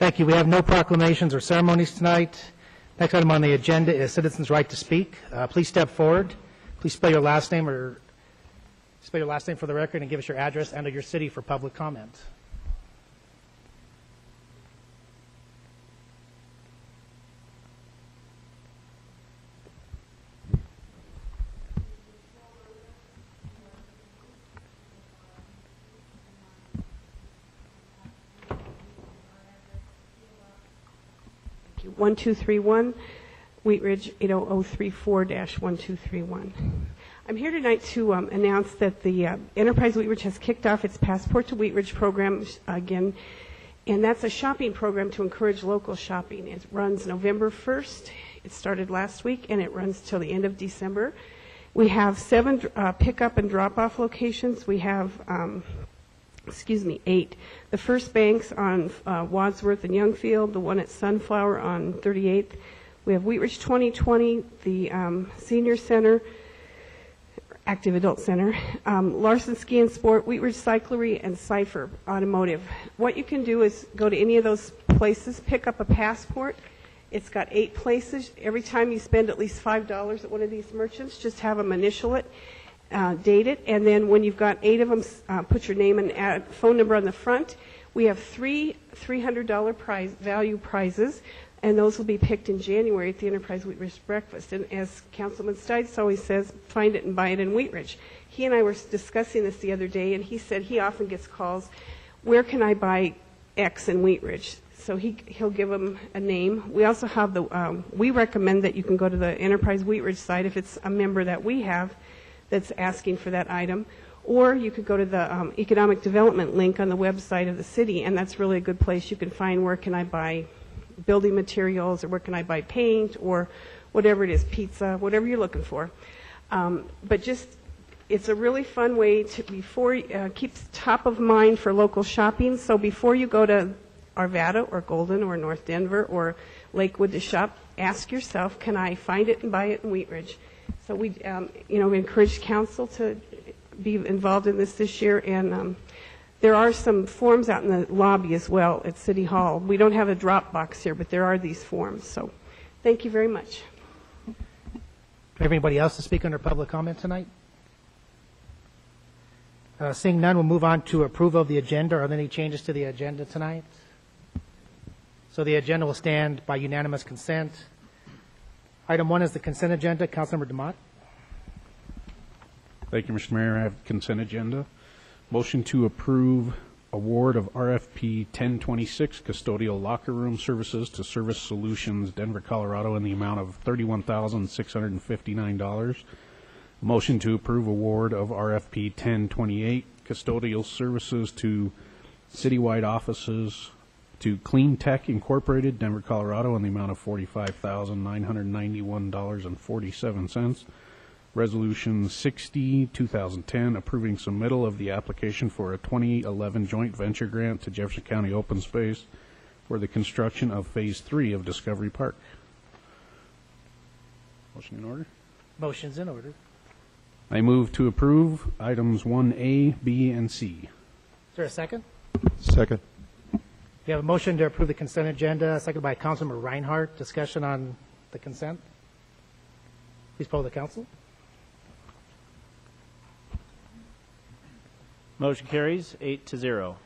Thank you. We have no proclamations or ceremonies tonight. Next item on the agenda is citizens' right to speak. Please step forward. Please spell your last name for the record and give us your address and your city for public comment. Thank you. 1231 Wheat Ridge 80034-1231. I'm here tonight to announce that the Enterprise Wheat Ridge has kicked off its Passport to Wheat Ridge program again, and that's a shopping program to encourage local shopping. It runs November 1st. It started last week, and it runs till the end of December. We have 7 pickup and drop-off locations. We have 8. The First Bank's on Wadsworth and Youngfield, the one at Sunflower on 38th. We have Wheat Ridge 2020, the Senior Center, Active Adult Center, Larson Ski and Sport, Wheat Ridge Cyclery, and Cypher Automotive. What you can do is go to any of those places, pick up a passport. It's got 8 places. Every time you spend at least $5 at one of these merchants, just have them initial it, date it, and then when you've got 8 of them, put your name and phone number on the front. We have 3 $300 value prizes, and those will be picked in January at the Enterprise Wheat Ridge Breakfast. And as Councilman Stites always says, find it and buy it in Wheat Ridge. He and I were discussing this the other day, and he said he often gets calls, where can I buy X in Wheat Ridge? So he'll give them a name. We also have we recommend that you can go to the Enterprise Wheat Ridge site if it's a member that we have that's asking for that item. Or you could go to the economic development link on the website of the city, and that's really a good place. You can find where can I buy building materials, or where can I buy paint, or whatever it is, pizza, whatever you're looking for. But just, it's a really fun way to keeps top of mind for local shopping. So before you go to Arvada or Golden or North Denver or Lakewood to shop, ask yourself, can I find it and buy it in Wheat Ridge? So we encourage council to be involved in this year, and there are some forms out in the lobby as well at City Hall. We don't have a drop box here, but there are these forms. So thank you very much. Do we have anybody else to speak under public comment tonight? Seeing none, we'll move on to approval of the agenda. Are there any changes to the agenda tonight? So the agenda will stand by unanimous consent. Item 1 is the consent agenda. Councilmember DeMott. Thank you, Mr. Mayor. I have consent agenda. Motion to approve award of RFP 1026 custodial locker room services to Service Solutions Denver, Colorado in the amount of $31,659. Motion to approve award of RFP 1028 custodial services to citywide offices to Clean Tech Incorporated, Denver, Colorado in the amount of $45,991.47. Resolution 60, 2010, approving submittal of the application for a 2011 joint venture grant to Jefferson County Open Space for the construction of Phase 3 of Discovery Park. Motion in order? Motion's in order. I move to approve items 1A, B, and C. Is there a second? Second. We have a motion to approve the consent agenda, seconded by Councilmember Reinhardt. Discussion on the consent. Please poll the council. Motion carries 8-0.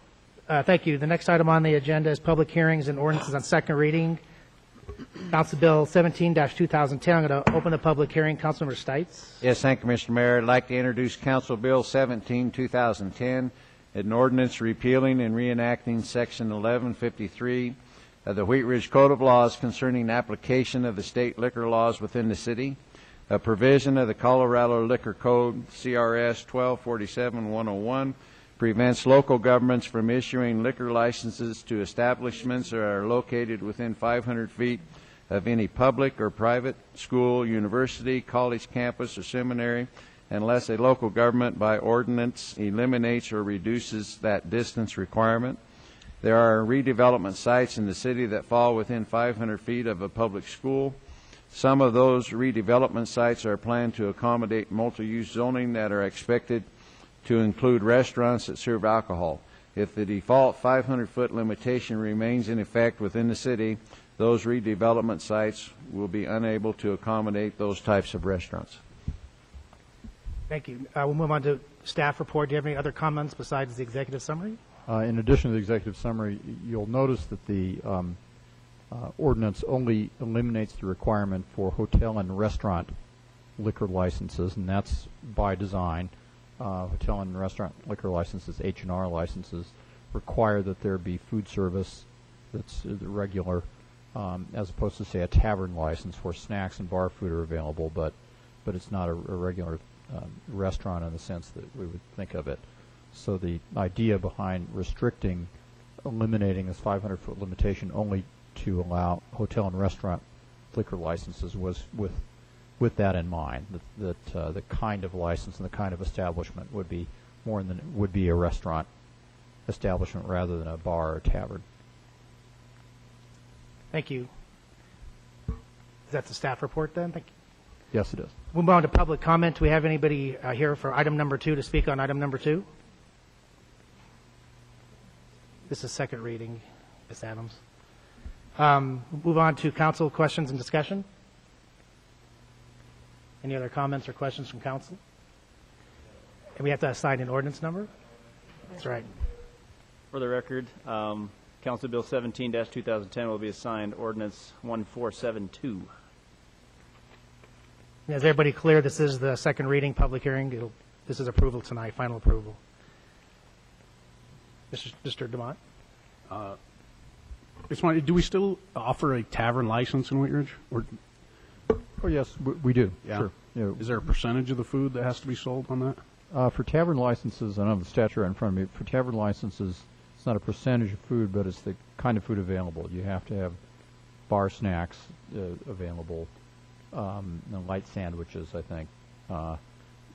Thank you. The next item on the agenda is public hearings and ordinances on second reading. Council Bill 17-2010. I'm going to open the public hearing. Councilmember Stites. Yes, thank you, Mr. Mayor. I'd like to introduce Council Bill 17-2010, an ordinance repealing and reenacting Section 1153 of the Wheat Ridge Code of Laws concerning application of the state liquor laws within the city. A provision of the Colorado Liquor Code, CRS 1247-101, prevents local governments from issuing liquor licenses to establishments that are located within 500 feet of any public or private school, university, college campus, or seminary, unless a local government by ordinance eliminates or reduces that distance requirement. There are redevelopment sites in the city that fall within 500 feet of a public school. Some of those redevelopment sites are planned to accommodate multi-use zoning that are expected to include restaurants that serve alcohol. If the default 500-foot limitation remains in effect within the city, those redevelopment sites will be unable to accommodate those types of restaurants. Thank you. We'll move on to staff report. Do you have any other comments besides the executive summary? In addition to the executive summary, you'll notice that the ordinance only eliminates the requirement for hotel and restaurant liquor licenses, and that's by design. Hotel and restaurant liquor licenses, H&R licenses, require that there be food service that's regular, as opposed to, say, a tavern license where snacks and bar food are available, but it's not a regular restaurant in the sense that we would think of it. So the idea behind eliminating this 500-foot limitation only to allow hotel and restaurant liquor licenses was with that in mind, that the kind of license and the kind of establishment would be a restaurant establishment rather than a bar or tavern. Thank you. Is that the staff report then? Thank you. Yes, it is. We'll move on to public comment. Do we have anybody here for item number 2 to speak on item number 2? This is second reading, Ms. Adams. Move on to council questions and discussion. Any other comments or questions from council? And we have to assign an ordinance number? That's right. For the record, Council Bill 17-2010 will be assigned ordinance 1472. Is everybody clear? This is the second reading, public hearing. This is approval tonight, final approval. Mr. Demont? Do we still offer a tavern license in Wheat Ridge? Or, Oh, yes, we do. yeah. Sure. You know, is there a percentage of the food that has to be sold on that? for tavern licenses, I don't have the statute right in front of me. For tavern licenses, it's not a percentage of food, but it's the kind of food available. You have to have bar snacks available, and light sandwiches, I think.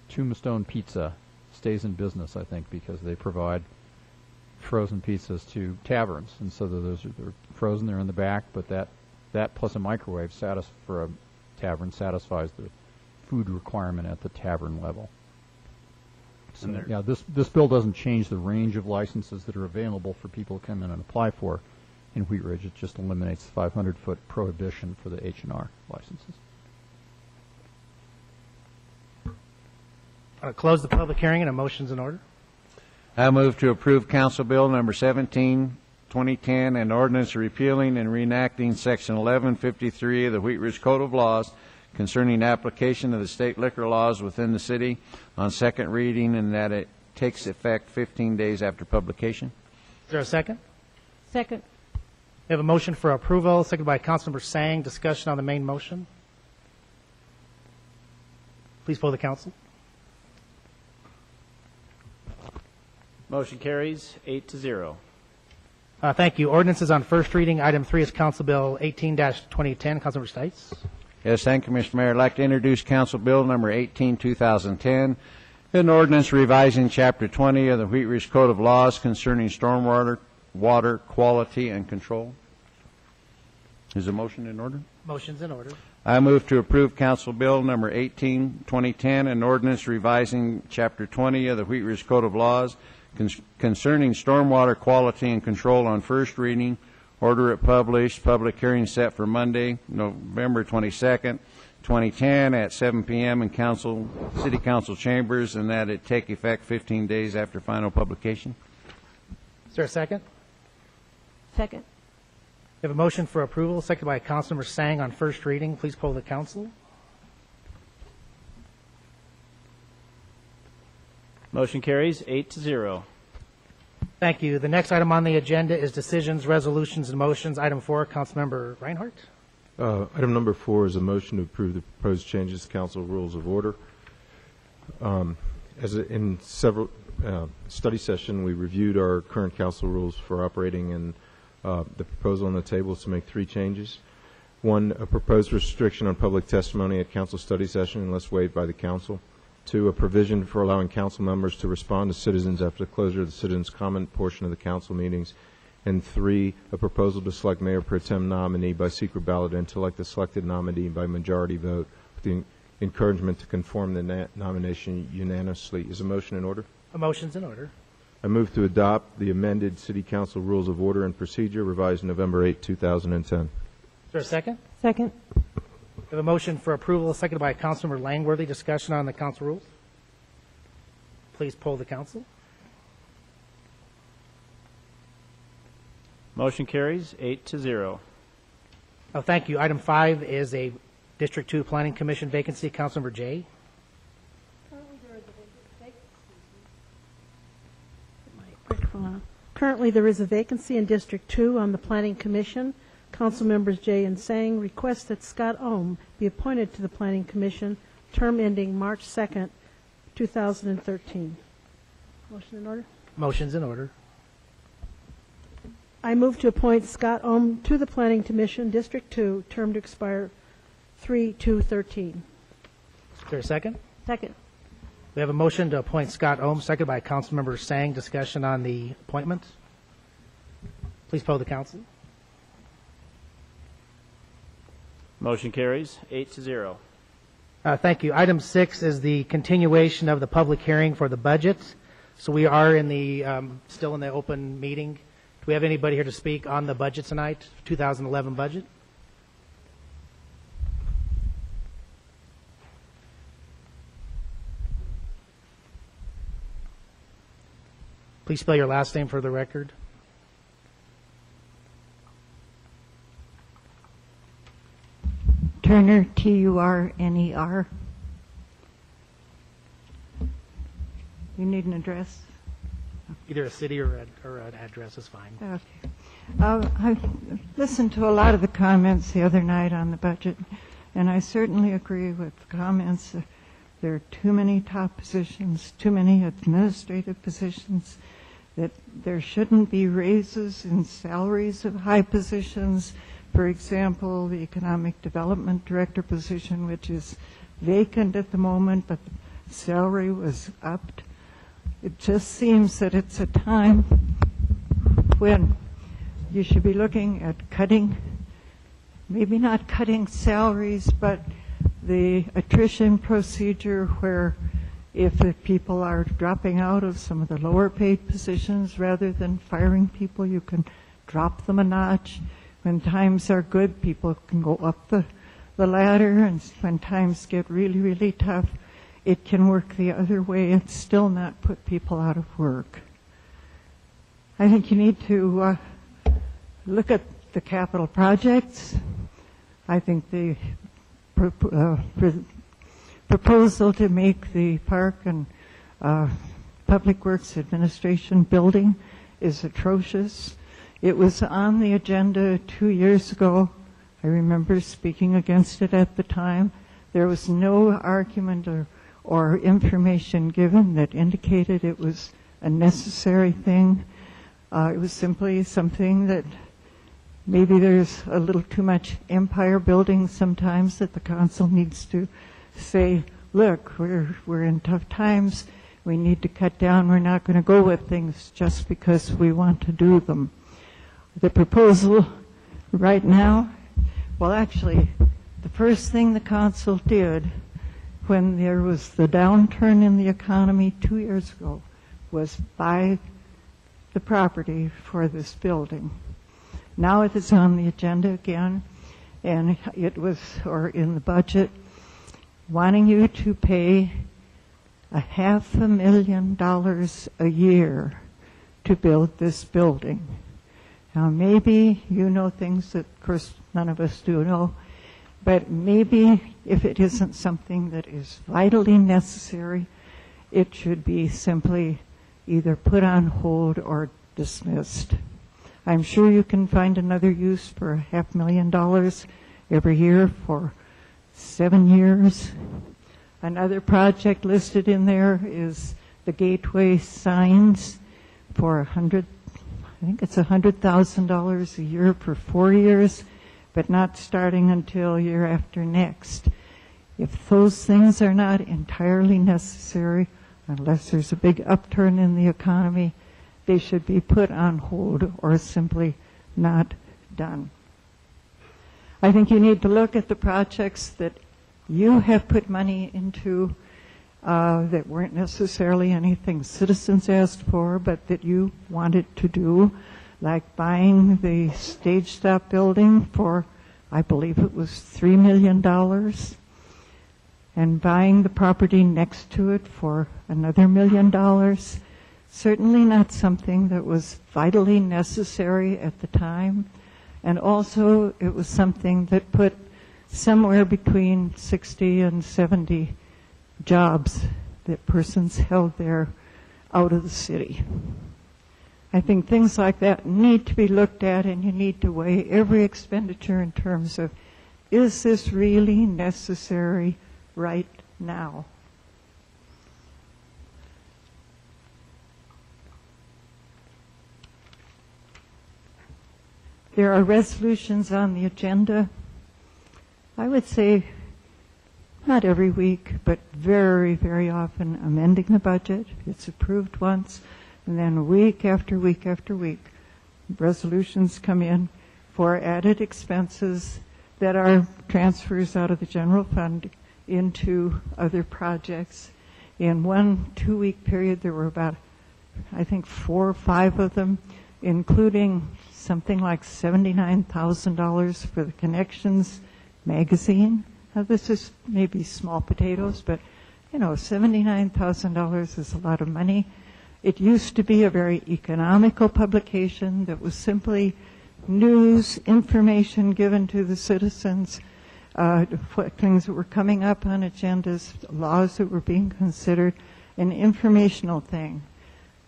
Tombstone Pizza stays in business, I think, because they provide frozen pizzas to taverns, and so they're frozen. They're in the back, but that plus a microwave for a tavern satisfies the food requirement at the tavern level. So, yeah, this bill doesn't change the range of licenses that are available for people to come in and apply for in Wheat Ridge. It just eliminates the 500-foot prohibition for the H&R licenses. I'll close the public hearing and a motion's in order. I move to approve Council Bill number 17, 2010, an ordinance repealing and reenacting Section 1153 of the Wheat Ridge Code of Laws concerning application of the state liquor laws within the city on second reading, and that it takes effect 15 days after publication. Is there a second? Second. We have a motion for approval, seconded by Councilmember Sang. Discussion on the main motion. Please poll the council. Motion carries 8-0. Thank you. Ordinance is on first reading. Item 3 is Council Bill 18-2010. Councilmember Stites. Yes, thank you, Mr. Mayor. I'd like to introduce Council Bill number 18, 2010, an ordinance revising Chapter 20 of the Wheat Ridge Code of Laws concerning stormwater, water quality, and control. Is the motion in order? Motion's in order. I move to approve Council Bill number 18, 2010, an ordinance revising Chapter 20 of the Wheat Ridge Code of Laws concerning stormwater quality and control on first reading. Order it published. Public hearing set for Monday, November 22nd, 2010 at 7 p.m. in City Council chambers, and that it take effect 15 days after final publication. Is there a second? Second. We have a motion for approval, seconded by Councilmember Sang on first reading. Please poll the council. Motion carries 8-0. Thank you. The next item on the agenda is decisions, resolutions, and motions. Item 4, Councilmember Reinhardt. Item number 4 is a motion to approve the proposed changes to council rules of order. In several study session, we reviewed our current council rules for operating, and the proposal on the table is to make 3 changes. 1, a proposed restriction on public testimony at council study session unless waived by the council. 2, a provision for allowing council members to respond to citizens after the closure of the citizens' comment portion of the council meetings. And 3, a proposal to select mayor pro tem nominee by secret ballot and to elect the selected nominee by majority vote with the encouragement to conform the nomination unanimously. Is a motion in order? A motion's in order. I move to adopt the amended City Council Rules of Order and Procedure revised November 8, 2010. Is there a second? Second. We have a motion for approval, seconded by Councilmember Langworthy. Discussion on the council rules. Please poll the council. Motion carries 8-0. Oh, thank you. Item 5 is a District 2 Planning Commission vacancy. Councilmember Jay. Currently, there is a vacancy in District 2 on the Planning Commission. Council members Jay and Sang request that Scott Ohm be appointed to the Planning Commission, term ending March 2nd, 2013. Motion in order? Motion's in order. I move to appoint Scott Ohm to the Planning Commission, District 2, term to expire 3/2/13. Is there a second? Second. We have a motion to appoint Scott Ohm, seconded by Councilmember Sang. Discussion on the appointment. Please poll the council. Motion carries 8-0. Thank you. Item 6 is the continuation of the public hearing for the budget. So we are in the still in the open meeting. Do we have anybody here to speak on the budget tonight, 2011 budget? Please spell your last name for the record. Turner, Turner. You need an address? Either a city or an address is fine. Okay. I listened to a lot of the comments the other night on the budget, and I certainly agree with the comments. There are too many top positions, too many administrative positions, that there shouldn't be raises in salaries of high positions. For example, the Economic Development Director position, which is vacant at the moment, but the salary was upped. It just seems that it's a time when you should be looking at cutting, maybe not cutting salaries, but the attrition procedure where if the people are dropping out of some of the lower paid positions, rather than firing people, you can drop them a notch. When times are good, people can go up the ladder, and when times get really, really tough, it can work the other way and still not put people out of work. I think you need to look at the capital projects. I think the proposal to make the Park and Public Works Administration building is atrocious. It was on the agenda 2 years ago. I remember speaking against it at the time. There was no argument or information given that indicated it was a necessary thing. It was simply something that maybe there's a little too much empire building sometimes, that the council needs to say, look, we're in tough times. We need to cut down. We're not going to go with things just because we want to do them. The proposal right now, well, actually, the first thing the council did when there was the downturn in the economy 2 years ago was buy the property for this building. Now it is on the agenda again, and it was, or in the budget, wanting you to pay $500,000 a year to build this building. Now maybe you know things that, of course, none of us do know, but maybe if it isn't something that is vitally necessary, it should be simply either put on hold or dismissed. I'm sure you can find another use for $500,000 every year for 7 years. Another project listed in there is the gateway signs for $100,000 a year for 4 years, but not starting until year after next. If those things are not entirely necessary, unless there's a big upturn in the economy, they should be put on hold or simply not done. I think you need to look at the projects that you have put money into. that weren't necessarily anything citizens asked for, but that you wanted to do, like buying the Stage Stop building for, I believe it was $3 million, and buying the property next to it for another $1 million. Certainly not something that was vitally necessary at the time. And also, it was something that put somewhere between 60 and 70 jobs that persons held there out of the city. I think things like that need to be looked at, and you need to weigh every expenditure in terms of, is this really necessary right now? There are resolutions on the agenda. I would say not every week, but very, very often amending the budget. It's approved once, and then week after week after week, resolutions come in for added expenses that are transfers out of the general fund into other projects. In 1-2 week period, there were about, I think, 4 or 5 of them, including something like $79,000 for the Connections magazine. Now, this is maybe small potatoes, but, you know, $79,000 is a lot of money. It used to be a very economical publication that was simply news, information given to the citizens, things that were coming up on agendas, laws that were being considered, an informational thing.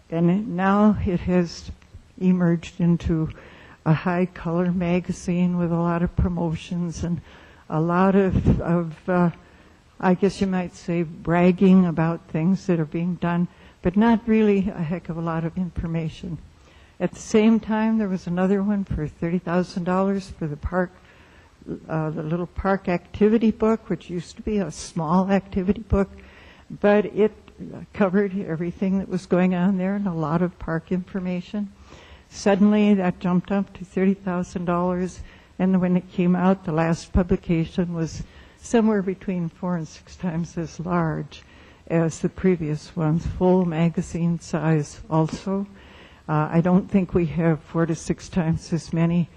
And now it has emerged into a high-color magazine with a lot of promotions and a lot of I guess you might say, bragging about things that are being done, but not really a heck of a lot of information. At the same time, there was another one for $30,000 for the park, the little park activity book, which used to be a small activity book, but it covered everything that was going on there and a lot of park information. Suddenly, that jumped up to $30,000, and when it came out, the last publication was somewhere between 4 and 6 times as large as the previous ones, full magazine size also. I don't think we have 4 to 6 times as many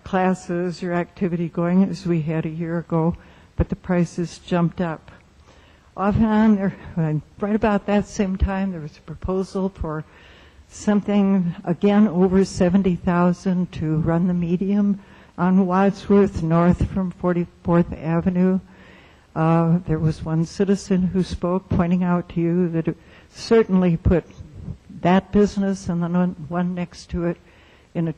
classes or activity going as we had a year ago, but the prices jumped up. Off and on, there, right about that same time, there was a proposal for something, again, over $70,000 to run the medium on Wadsworth north from 44th Avenue. There was one citizen who spoke, pointing out to you that it certainly put that business and the one next to it in a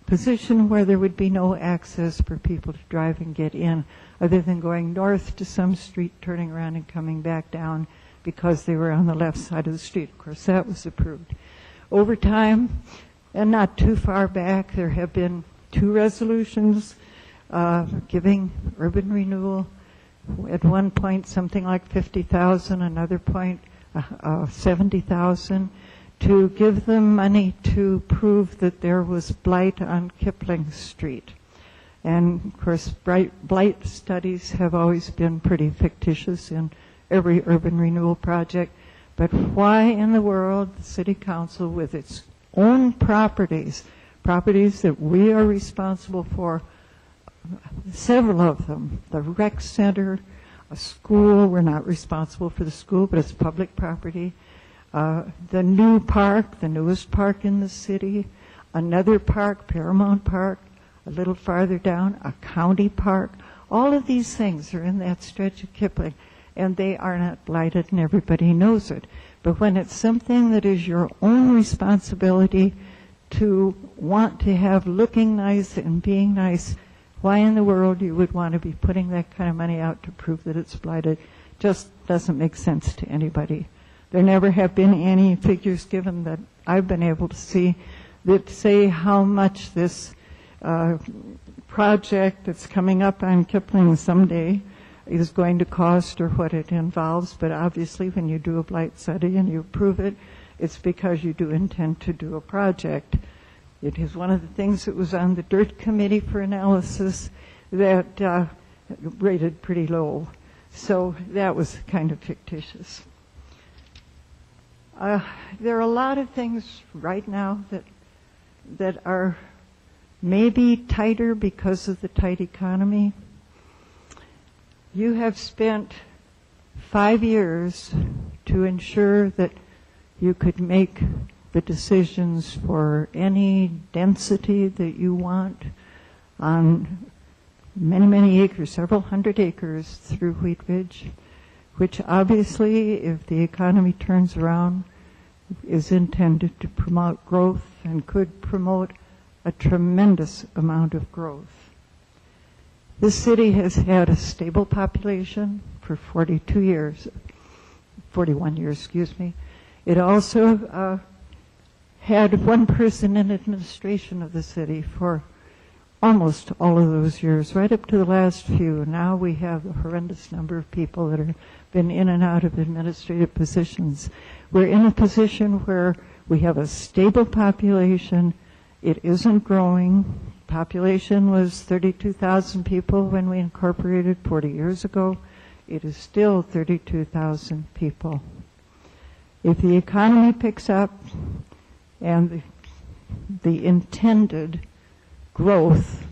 position where there would be no access for people to drive and get in, other than going north to some street, turning around and coming back down because they were on the left side of the street. Of course, that was approved. Over time, and not too far back, there have been 2 resolutions giving urban renewal. At one point, something like $50,000, another point, $70,000, to give them money to prove that there was blight on Kipling Street. And, of course, blight studies have always been pretty fictitious in every urban renewal project. But why in the world the City Council, with its own properties that we are responsible for, several of them, the rec center, a school, we're not responsible for the school, but it's public property, the new park, the newest park in the city, another park, Paramount Park, a little farther down, a county park. All of these things are in that stretch of Kipling, and they are not blighted, and everybody knows it. But when it's something that is your own responsibility to want to have looking nice and being nice, why in the world you would want to be putting that kind of money out to prove that it's blighted just doesn't make sense to anybody. There never have been any figures given that I've been able to see that say how much this project that's coming up on Kipling someday is going to cost or what it involves. But obviously when you do a blight study and you approve it, it's because you do intend to do a project. It is one of the things that was on the DIRT Committee for analysis that rated pretty low. So that was kind of fictitious. There are a lot of things right now that are maybe tighter because of the tight economy. You have spent 5 years to ensure that you could make the decisions for any density that you want on many, many acres, several hundred acres through Wheat Ridge, which obviously, if the economy turns around, is intended to promote growth and could promote a tremendous amount of growth. This city has had a stable population for 41 years, excuse me. It also had one person in administration of the city for almost all of those years, right up to the last few. Now we have a horrendous number of people that have been in and out of administrative positions. We're in a position where we have a stable population. It isn't growing. Population was 32,000 people when we incorporated 40 years ago. It is still 32,000 people. If the economy picks up and the intended growth,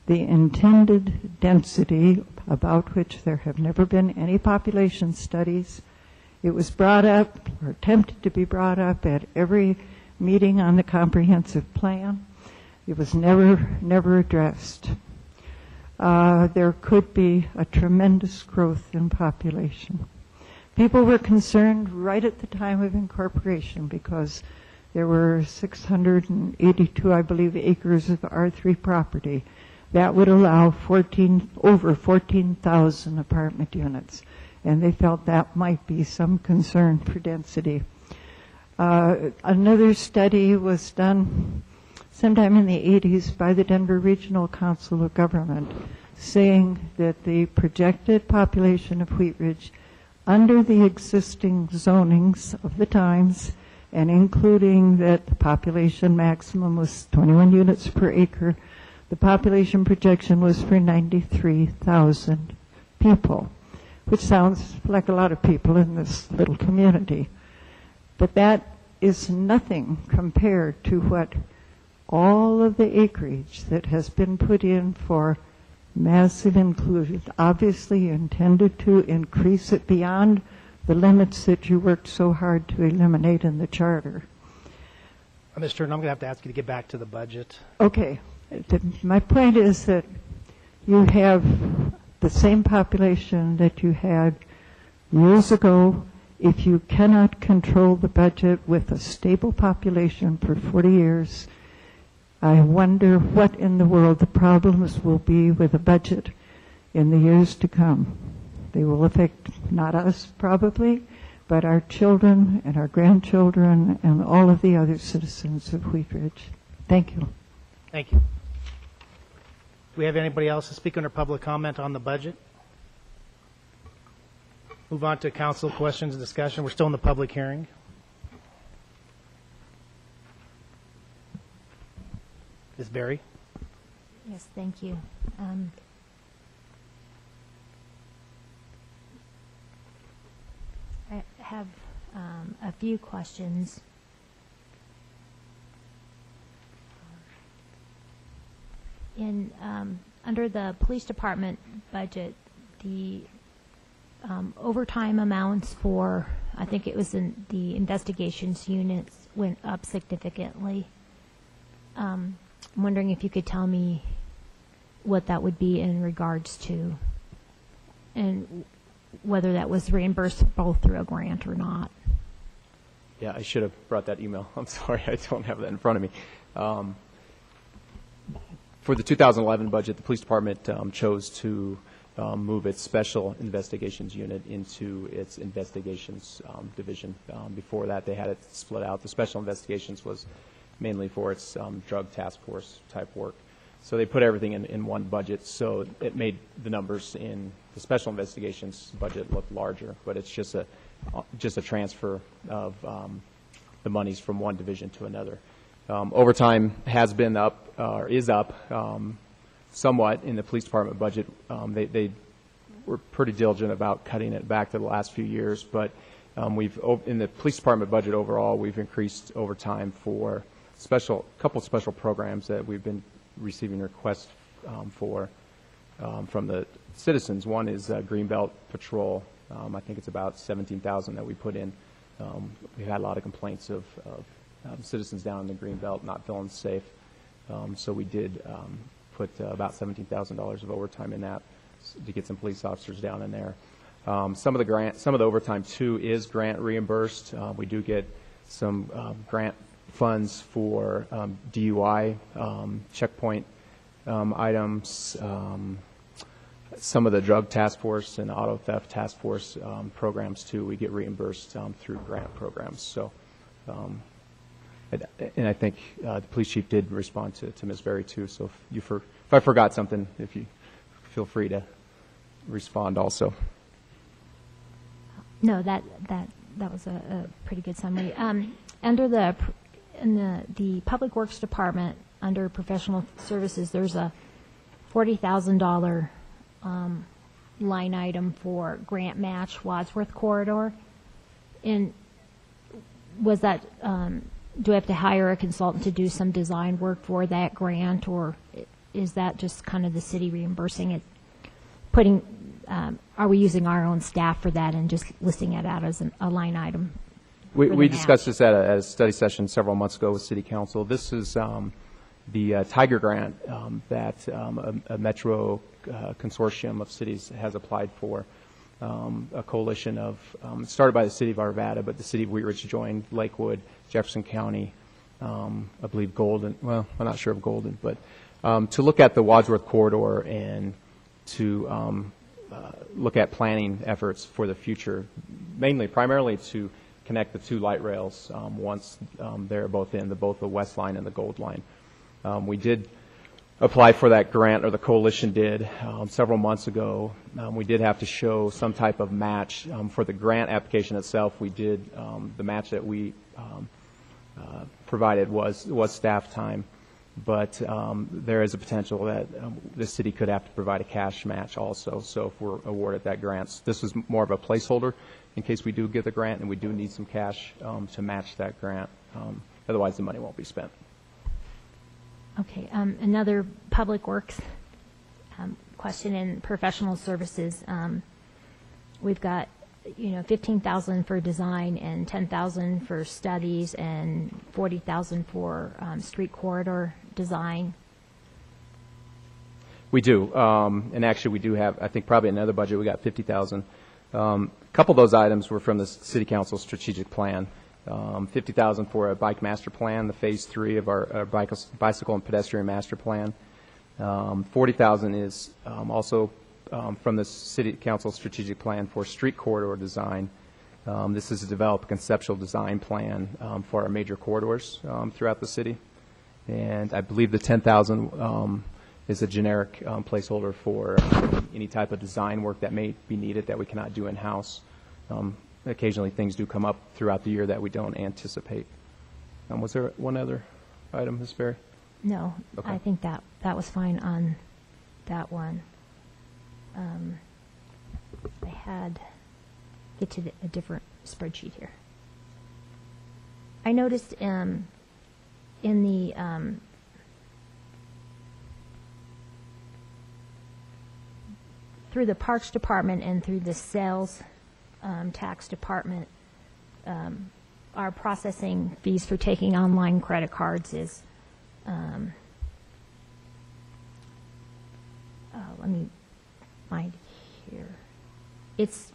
the intended density, about which there have never been any population studies, it was brought up, or attempted to be brought up, at every meeting on the comprehensive plan. It was never addressed. There could be a tremendous growth in population. People were concerned right at the time of incorporation because there were 682, I believe, acres of R3 property. That would allow over 14,000 apartment units, and they felt that might be some concern for density. Another study was done sometime in the 80s by the Denver Regional Council of Government, saying that the projected population of Wheat Ridge under the existing zonings of the times, and including that the population maximum was 21 units per acre, the population projection was for 93,000 people, which sounds like a lot of people in this little community. But that is nothing compared to what all of the acreage that has been put in for massive inclusion, obviously intended to increase it beyond the limits that you worked so hard to eliminate in the charter. Mr. Turner, I'm going to have to ask you to get back to the budget. Okay. My point is that you have the same population that you had years ago. If you cannot control the budget with a stable population for 40 years, I wonder what in the world the problems will be with the budget in the years to come. They will affect not us probably, but our children and our grandchildren and all of the other citizens of Wheat Ridge. Thank you. Thank you. Do we have anybody else to speak under public comment on the budget? Move on to council questions and discussion. We're still in the public hearing. Ms. Berry? Yes, thank you. I have a few questions. Under the police department budget, the overtime amounts for, I think it was in the investigations units, went up significantly. I'm wondering if you could tell me what that would be in regards to, and whether that was reimbursable through a grant or not. Yeah, I should have brought that email. I'm sorry, I don't have that in front of me. For the 2011 budget, the police department chose to move its special investigations unit into its investigations division. Before that, they had it split out. The special investigations was mainly for its drug task force type work. So they put everything in one budget, so it made the numbers in the special investigations budget look larger, but it's just a transfer of the monies from one division to another. Overtime has been up, or is up, somewhat in the police department budget. They we're pretty diligent about cutting it back to the last few years, but in the police department budget overall, we've increased overtime for couple special programs that we've been receiving requests for from the citizens. One is Greenbelt Patrol. I think it's about $17,000 that we put in. We've had a lot of complaints of citizens down in the Greenbelt not feeling safe. So we did put about $17,000 of overtime in that to get some police officers down in there. Some of the overtime too is grant reimbursed. We do get some grant funds for DUI, checkpoint items, some of the drug task force and auto theft task force programs too. We get reimbursed through grant programs. So, and I think the police chief did respond to Ms. Berry too. So if I forgot something, if you feel free to respond also. No, that was a pretty good summary. Under in the Public Works Department, under professional services, there's a $40,000 line item for grant match Wadsworth Corridor. And was that, do I have to hire a consultant to do some design work for that grant, or is that just kind of the city reimbursing it? Are we using our own staff for that and just listing it out as a line item? We discussed this at a study session several months ago with City Council. This is the Tiger Grant that a Metro consortium of cities has applied for. A coalition of, started by the City of Arvada, but the City of Wheat Ridge joined, Lakewood, Jefferson County, I believe Golden, well, I'm not sure of Golden, but to look at the Wadsworth Corridor and to look at planning efforts for the future, primarily to connect the two light rails once they're both in, both the West Line and the Gold Line. We did apply for that grant, or the coalition did, several months ago. We did have to show some type of match. For the grant application itself, we did, the match that we provided was staff time, but there is a potential that the city could have to provide a cash match also. So if we're awarded that grant, this is more of a placeholder in case we do get the grant and we do need some cash to match that grant. Otherwise, the money won't be spent. Okay, another Public Works question in professional services. We've got, $15,000 for design and $10,000 for studies and $40,000 for street corridor design. We do, and actually we do have, I think probably another budget, we got $50,000. A couple of those items were from the City Council strategic plan. $50,000 for a bike master plan, the phase 3 of our bicycle and pedestrian master plan. $40,000 is also from the City Council strategic plan for street corridor design. This is to develop a conceptual design plan for our major corridors throughout the city. And I believe the $10,000 is a generic placeholder for any type of design work that may be needed that we cannot do in-house. Occasionally things do come up throughout the year that we don't anticipate. Was there one other item, Ms. Berry? No, Okay. I think that was fine on that one. I had get to a different spreadsheet here. I noticed in the through the Parks Department and through the sales tax department, our processing fees for taking online credit cards is, let me find here. It's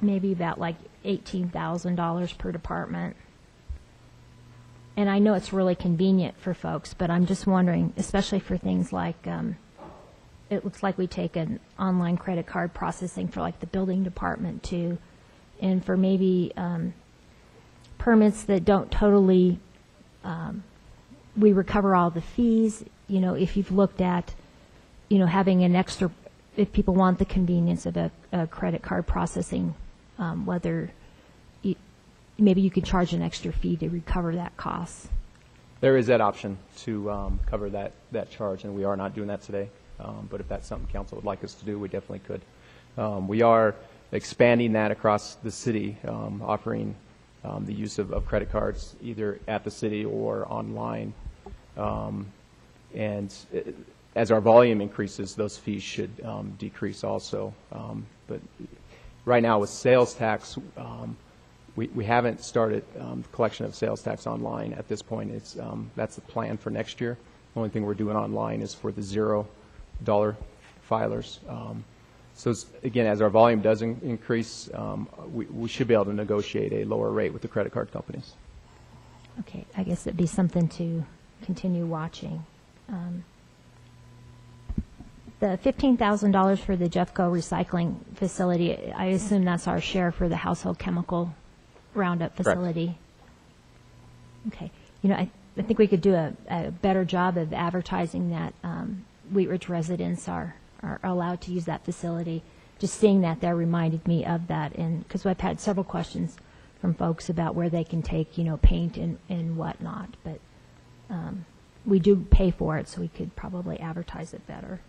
maybe about like $18,000 per department. And I know it's really convenient for folks, but I'm just wondering, especially for things like, it looks like we take an online credit card processing for like the building department too, and for maybe permits that don't totally, we recover all the fees. If you've looked at, having an extra, if people want the convenience of a credit card processing, whether maybe you could charge an extra fee to recover that cost. There is that option to cover that charge, and we are not doing that today. But if that's something council would like us to do, we definitely could We are expanding that across the city, offering the use of credit cards either at the city or online. And as our volume increases, those fees should decrease also. But right now with sales tax, we haven't started collection of sales tax online at this point. That's the plan for next year. The only thing we're doing online is for the $0 filers. So again, as our volume does increase, we should be able to negotiate a lower rate with the credit card companies. Okay, I guess it'd be something to continue watching. The $15,000 for the Jeffco recycling facility, I assume that's our share for the household chemical roundup facility. Correct. Okay. I think we could do a better job of advertising that Wheat Ridge residents are allowed to use that facility. Just seeing that there reminded me of that, and because I've had several questions from folks about where they can take, paint and whatnot. But we do pay for it, so we could probably advertise it better.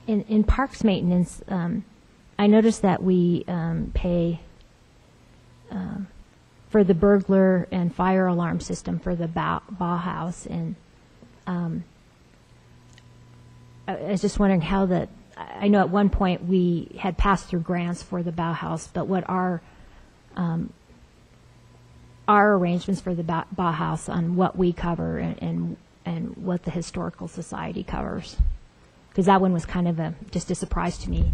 In parks maintenance, I noticed that we pay for the burglar and fire alarm system for the Bauhaus, and I was just wondering how that. I know at one point we had passed through grants for the Bauhaus, but what are arrangements for the Bauhaus on what we cover and what the Historical Society covers? Because that one was kind of just a surprise to me.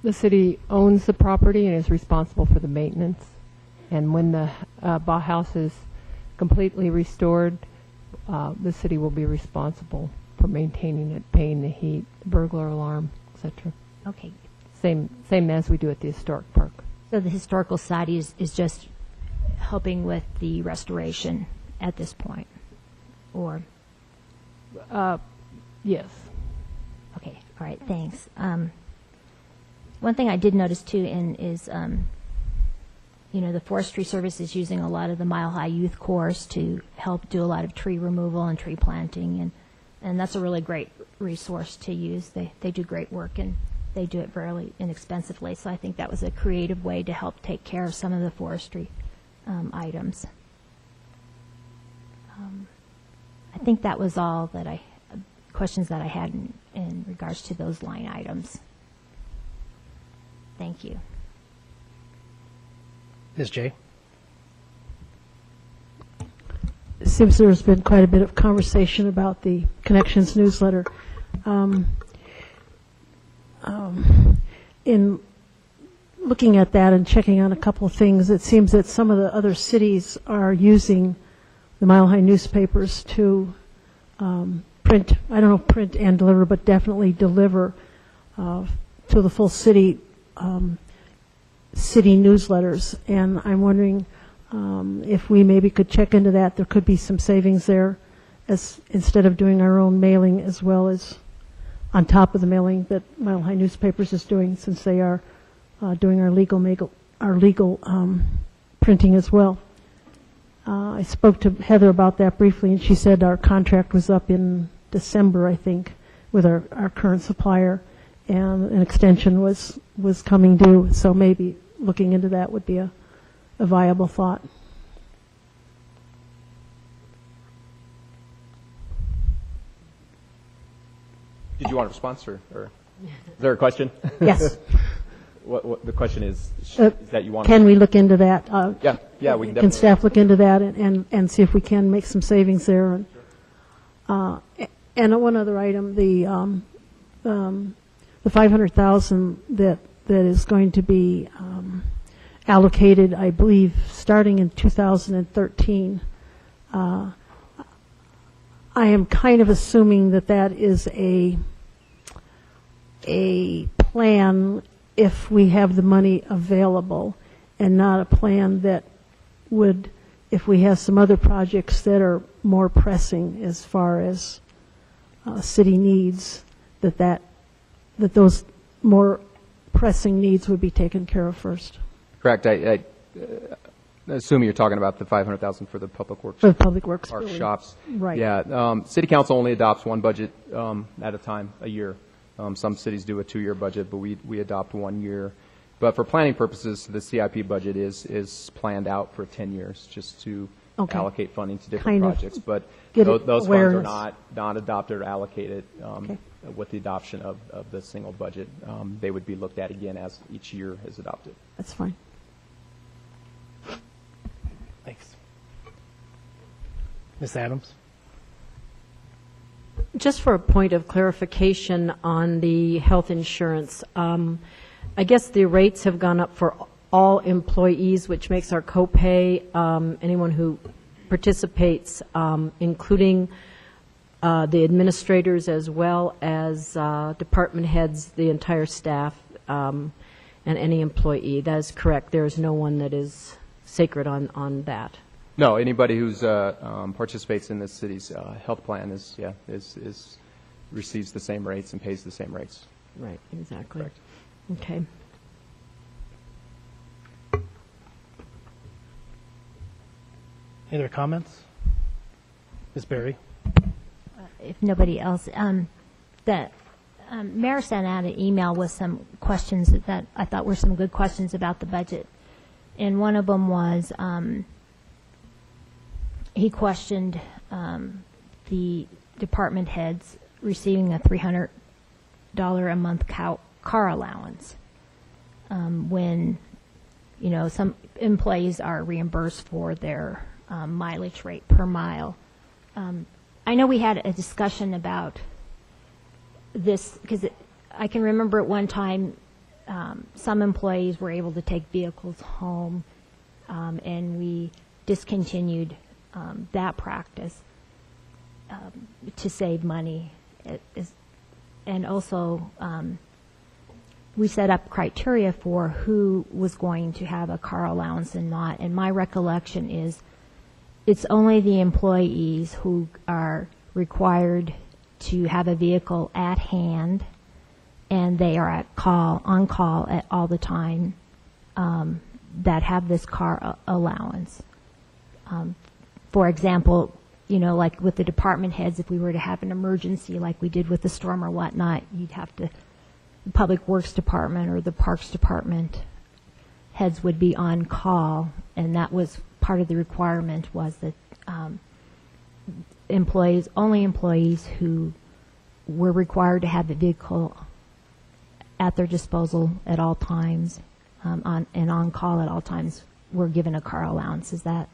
The city owns the property and is responsible for the maintenance. And when the Bauhaus is completely restored, the city will be responsible for maintaining it, paying the heat, the burglar alarm, etc. Okay. Same as we do at the historic park. So the Historical Society is just helping with the restoration at this point, or? Yes. Okay. All right. Thanks. One thing I did notice too is the Forestry Service is using a lot of the Mile High Youth Course to help do a lot of tree removal and tree planting, and that's a really great resource to use. They do great work, and they do it fairly inexpensively. So I think that was a creative way to help take care of some of the forestry items. I think that was all questions that I had in regards to those line items. Thank you. Ms. J. It seems there's been quite a bit of conversation about the Connections newsletter. In looking at that and checking on a couple of things, it seems that some of the other cities are using the Mile High newspapers to print and deliver, but definitely deliver to the full city city newsletters. And I'm wondering if we maybe could check into that. There could be some savings there, as instead of doing our own mailing, as well as on top of the mailing that Mile High Newspapers is doing, since they are doing our legal printing as well. I spoke to Heather about that briefly, and she said our contract was up in December, I think, with our current supplier, and an extension was coming due. So maybe looking into that would be a viable thought. Did you want a response, or is there a question? Yes. What the question is that you want? Can we look into that? Yeah, we can definitely. Can staff look into that and see if we can make some savings there? And one other item, the $500,000 that is going to be allocated, I believe, starting in 2013. I am kind of assuming that is a plan if we have the money available, and not a plan that would, if we have some other projects that are more pressing as far as city needs, that those more pressing needs would be taken care of first. Correct. assuming you're talking about the $500,000 for the public works. For the Public Works Our building. shops. Right. Yeah, city council only adopts one budget at a time, a year. Some cities do a 2-year budget, but we adopt 1 year. But for planning purposes, the CIP budget is planned out for 10 years, just to Okay. allocate funding to different Kind of projects. But get those funds are awareness. not adopted or allocated Okay. with the adoption of the single budget. They would be looked at again as each year is adopted. That's fine. Thanks. Ms. Adams? Just for a point of clarification on the health insurance, I guess the rates have gone up for all employees, which makes our copay, anyone who participates, including the administrators as well as department heads, the entire staff, and any employee. That is correct. There is no one that is sacred on that. No, anybody who's participates in the city's health plan is receives the same rates and pays the same rates. Right, exactly. Correct. Okay. Any other comments? Ms. Berry? If nobody else, Mayor sent out an email with some questions that I thought were some good questions about the budget. And one of them was, he questioned the department heads receiving a $300 a month car allowance when, some employees are reimbursed for their mileage rate per mile. I know we had a discussion about this because I can remember at one time some employees were able to take vehicles home, and we discontinued that practice to save money. And also, we set up criteria for who was going to have a car allowance and not. And my recollection is it's only the employees who are required to have a vehicle at hand and they are on call at all the time that have this car allowance. For example, like with the department heads, if we were to have an emergency like we did with the storm or whatnot, you'd have to, the Public Works Department or the Parks Department heads would be on call, and that was part of the requirement was that only employees who were required to have the vehicle at their disposal at all times and on call at all times were given a car allowance. Is that?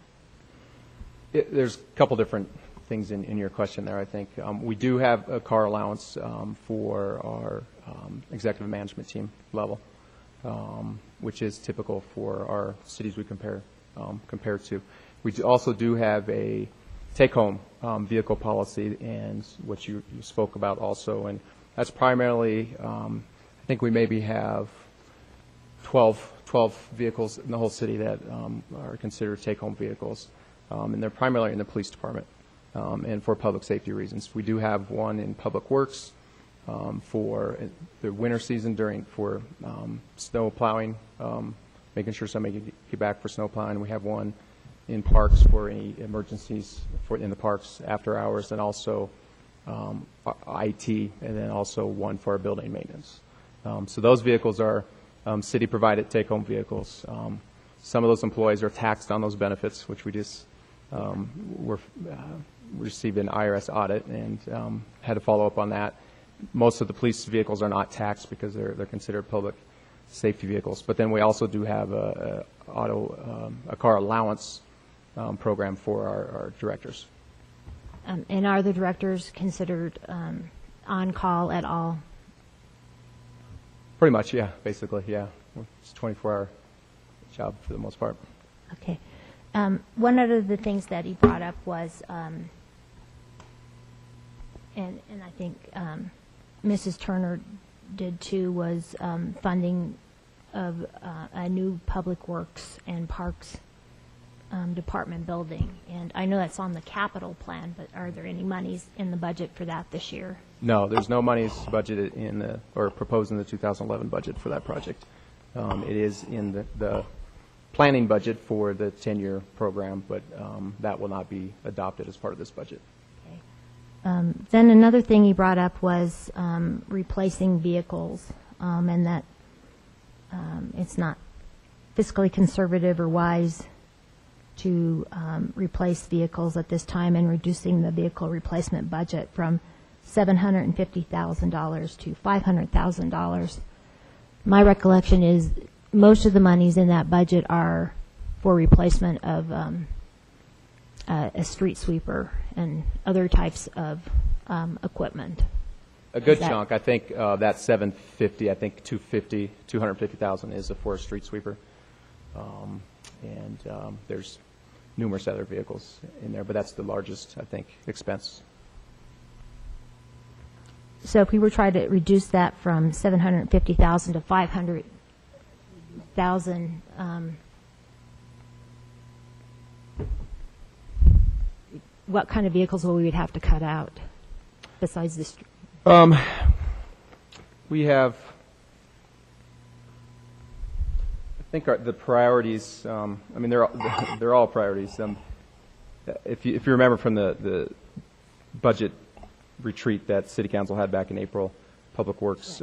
There's a couple different things in your question there, I think. We do have a car allowance for our executive management team level, which is typical for our cities we compare to. We also do have a take-home vehicle policy, and what you spoke about also, and that's primarily, I think we maybe have 12 vehicles in the whole city that are considered take-home vehicles. And they're primarily in the police department and for public safety reasons. We do have one in Public Works for the winter season for snow plowing, making sure somebody can get back for snow plowing. We have one in parks for any emergencies in the parks after hours, and also IT, and then also one for our building maintenance. So those vehicles are city-provided take-home vehicles. Some of those employees are taxed on those benefits, which we just received an IRS audit and had to follow up on that. Most of the police vehicles are not taxed because they're considered public safety vehicles. But then we also do have a car allowance program for our directors. And are the directors considered on call at all? Pretty much, yeah, basically, yeah. It's a 24-hour job for the most part. Okay. One of the things that he brought up was, and I think Mrs. Turner did too, was funding of a new Public Works and Parks Department building. And I know that's on the capital plan, but are there any monies in the budget for that this year? No, there's no monies budgeted or proposed in the 2011 budget for that project. It is in the planning budget for the 10-year program, but that will not be adopted as part of this budget. Then another thing he brought up was replacing vehicles, and that it's not fiscally conservative or wise to replace vehicles at this time, and reducing the vehicle replacement budget from $750,000 to $500,000. My recollection is most of the monies in that budget are for replacement of a street sweeper and other types of equipment. A good chunk, I think that 750, I think 250,000 is for a street sweeper. And there's numerous other vehicles in there, but that's the largest, I think, expense. So if we were trying to reduce that from 750,000 to 500,000, what kind of vehicles will we would have to cut out besides this? We have, I think the priorities, I mean, they're all priorities. If you remember from the budget retreat that City Council had back in April, Public Works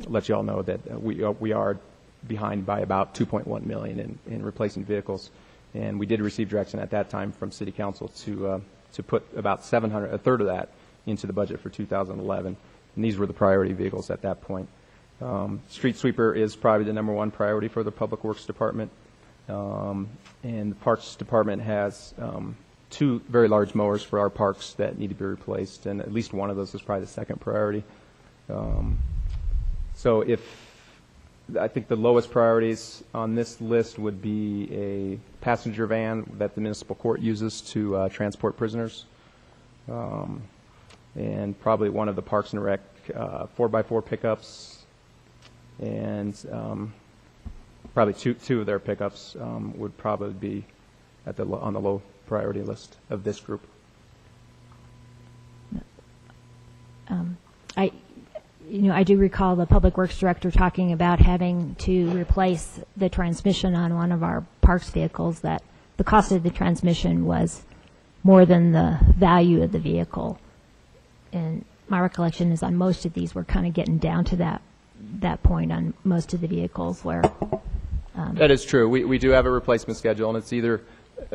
let you all know that we are behind by about $2.1 million in replacing vehicles, and we did receive direction at that time from City Council to put about a third of that into the budget for 2011, and these were the priority vehicles at that point. Street sweeper is probably the number one priority for the Public Works Department, and the Parks Department has two very large mowers for our parks that need to be replaced, and at least one of those is probably the second priority. So I think the lowest priorities on this list would be a passenger van that the municipal court uses to transport prisoners, and probably one of the Parks and Rec 4x4 pickups, and probably two of their pickups would probably be on the low priority list of this group. I do recall the Public Works Director talking about having to replace the transmission on one of our parks vehicles, that the cost of the transmission was more than the value of the vehicle. And my recollection is on most of these, we're kind of getting down to that point on most of the vehicles where... That is true. We do have a replacement schedule, and it's either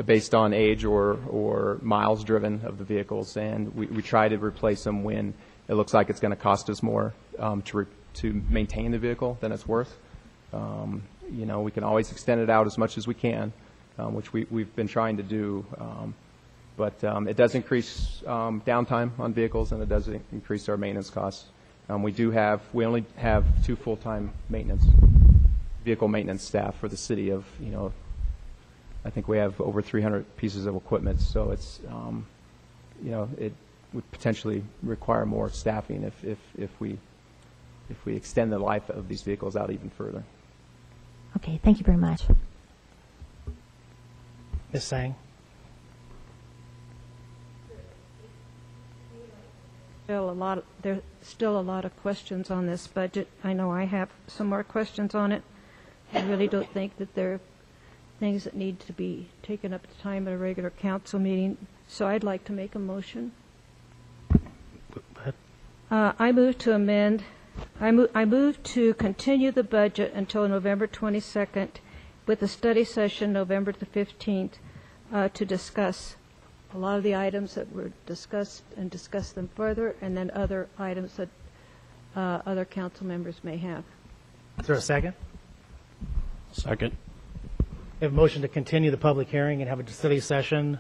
based on age or miles driven of the vehicles, and we try to replace them when it looks like it's going to cost us more to maintain the vehicle than it's worth. We can always extend it out as much as we can, which we've been trying to do, but it does increase downtime on vehicles, and it does increase our maintenance costs. We only have 2 full-time vehicle maintenance staff for the city of, I think we have over 300 pieces of equipment, so it's, it would potentially require more staffing if we extend the life of these vehicles out even further. Okay, thank you very much. Ms. Sang? There's still a lot of questions on this budget. I know I have some more questions on it. I really don't think that there are things that need to be taken up at the time of a regular council meeting. So I'd like to make a motion. I move to amend. I move to continue the budget until November 22nd with a study session November the 15th to discuss a lot of the items that were discussed and discuss them further, and then other items that other council members may have. Is there a second? Second. We have a motion to continue the public hearing and have a study session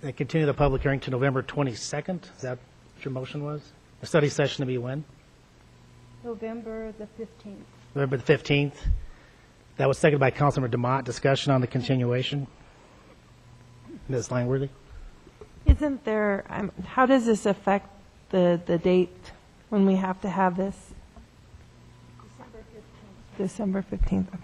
and continue the public hearing to November 22nd. Is that what your motion was? A study session to be when? November the 15th. November the 15th. That was seconded by Councilmember DeMott. Discussion on the continuation. Ms. Langworthy? Isn't there, how does this affect the date when we have to have this? December 15th. Okay.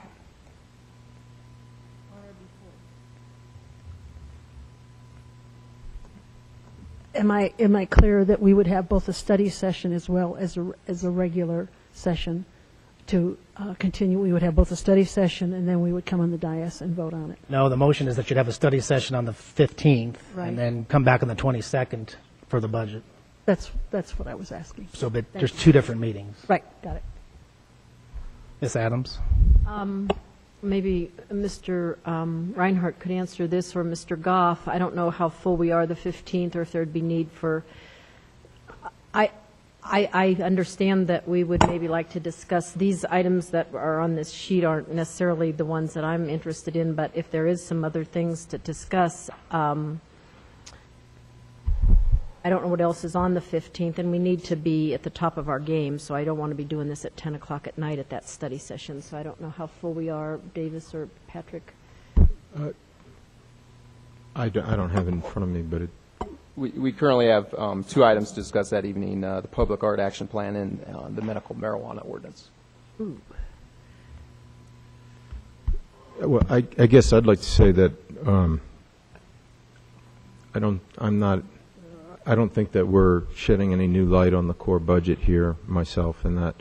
Am I clear that we would have both a study session as well as a regular session to continue. We would have both a study session, and then we would come on the dais and vote on it. No, the motion is that you'd have a study session on the 15th, Right. and then come back on the 22nd for the budget. That's what I was asking. So but there's two different meetings. Right, got it. Ms. Adams? Maybe Mr. Reinhardt could answer this, or Mr. Goff. I don't know how full we are the 15th, or if there'd be need for, I understand that we would maybe like to discuss these items that are on this sheet aren't necessarily the ones that I'm interested in, but if there is some other things to discuss, I don't know what else is on the 15th, and we need to be at the top of our game, so I don't want to be doing this at 10 o'clock at night at that study session, so I don't know how full we are, Davis or Patrick. I don't have it in front of me, but We currently have two items to discuss that evening, the Public Art Action Plan and the Medical Marijuana Ordinance. well, I guess I'd like to say that I don't think that we're shedding any new light on the core budget here, myself, and that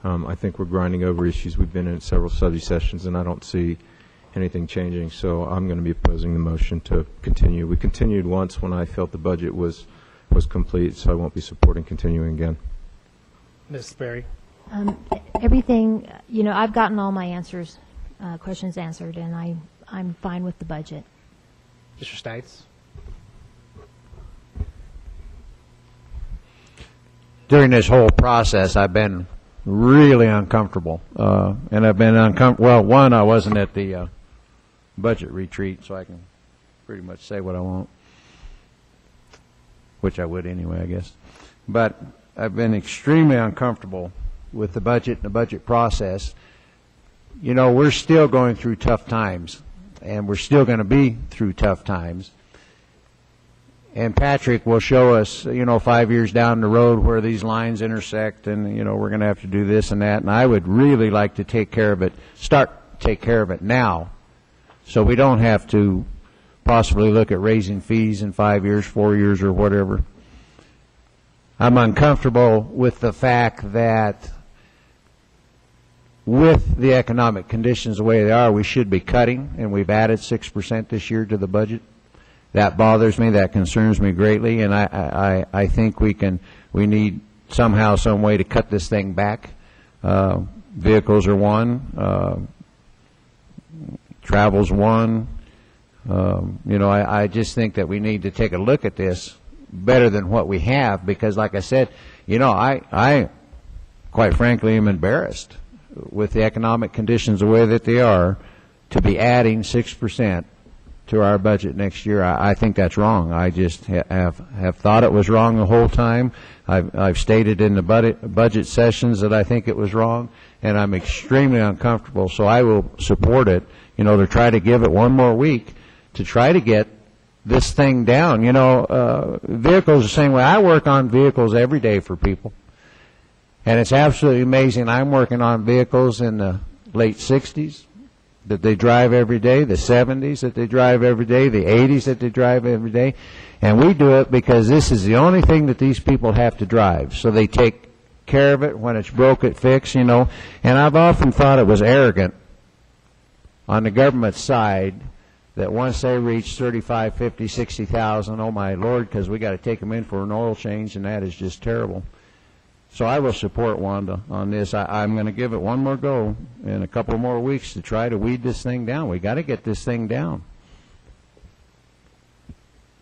I think we're grinding over issues. We've been in several study sessions, and I don't see anything changing. So I'm going to be opposing the motion to continue. We continued once when I felt the budget was complete, so I won't be supporting continuing again. Ms. Berry? Everything, I've gotten all my questions answered, and I'm fine with the budget. Mr. Stites? During this whole process, I've been really uncomfortable, and I've been uncomfortable. Well, one, I wasn't at the budget retreat, so I can pretty much say what I want, which I would anyway, I guess. But I've been extremely uncomfortable with the budget and the budget process. We're still going through tough times, and we're still going to be through tough times. And Patrick will show us, 5 years down the road where these lines intersect, and, we're going to have to do this and that. And I would really like to take care of it now, so we don't have to possibly look at raising fees in 5 years, 4 years, or whatever. I'm uncomfortable with the fact that with the economic conditions the way they are, we should be cutting, and we've added 6% this year to the budget. That bothers me. That concerns me greatly, and I think we need somehow, some way to cut this thing back. Vehicles are one. Travel's one. I just think that we need to take a look at this better than what we have, because, like I said, I quite frankly am embarrassed with the economic conditions the way that they are to be adding 6% to our budget next year. I think that's wrong. I just have thought it was wrong the whole time. I've stated in the budget sessions that I think it was wrong, and I'm extremely uncomfortable, so I will support it, to try to give it one more week to try to get this thing down. Vehicles the same way. I work on vehicles every day for people, and it's absolutely amazing. I'm working on vehicles in the late 60s that they drive every day, the 70s that they drive every day, the 80s that they drive every day. And we do it because this is the only thing that these people have to drive. So they take care of it. When it's broke, it fixed, And I've often thought it was arrogant on the government side that once they reach 35, 50, 60,000, oh my Lord, because we got to take them in for an oil change, and that is just terrible. So I will support Wanda on this. I'm going to give it one more go in a couple more weeks to try to weed this thing down. We got to get this thing down.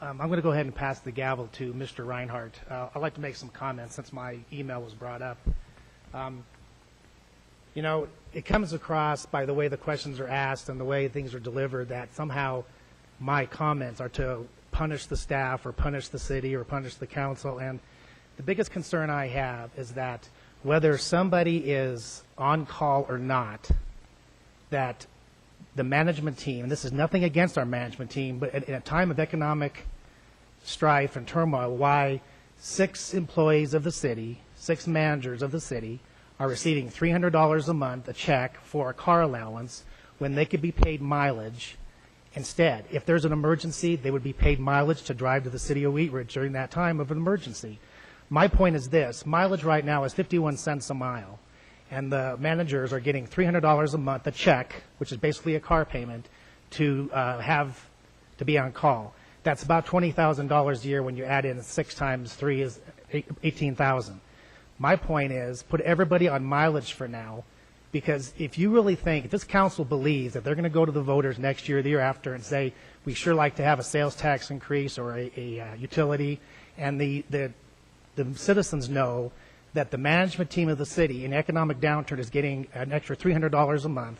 I'm going to go ahead and pass the gavel to Mr. Reinhardt. I'd like to make some comments since my email was brought up. It comes across by the way the questions are asked and the way things are delivered that somehow my comments are to punish the staff or punish the city or punish the council. And the biggest concern I have is that whether somebody is on call or not, that the management team, and this is nothing against our management team, but in a time of economic strife and turmoil, why 6 employees of the city, 6 managers of the city are receiving $300 a month, a check for a car allowance, when they could be paid mileage instead. If there's an emergency, they would be paid mileage to drive to the city of Wheat Ridge during that time of an emergency. My point is this: mileage right now is 51 cents a mile. and the managers are getting $300 a month, a check, which is basically a car payment, to be on call. That's about $20,000 a year when you add in 6 times 3 is $18,000. My point is, put everybody on mileage for now, because if you really think, if this council believes that they're going to go to the voters next year, the year after, and say, we sure like to have a sales tax increase or a utility, and the citizens know that the management team of the city in economic downturn is getting an extra $300 a month,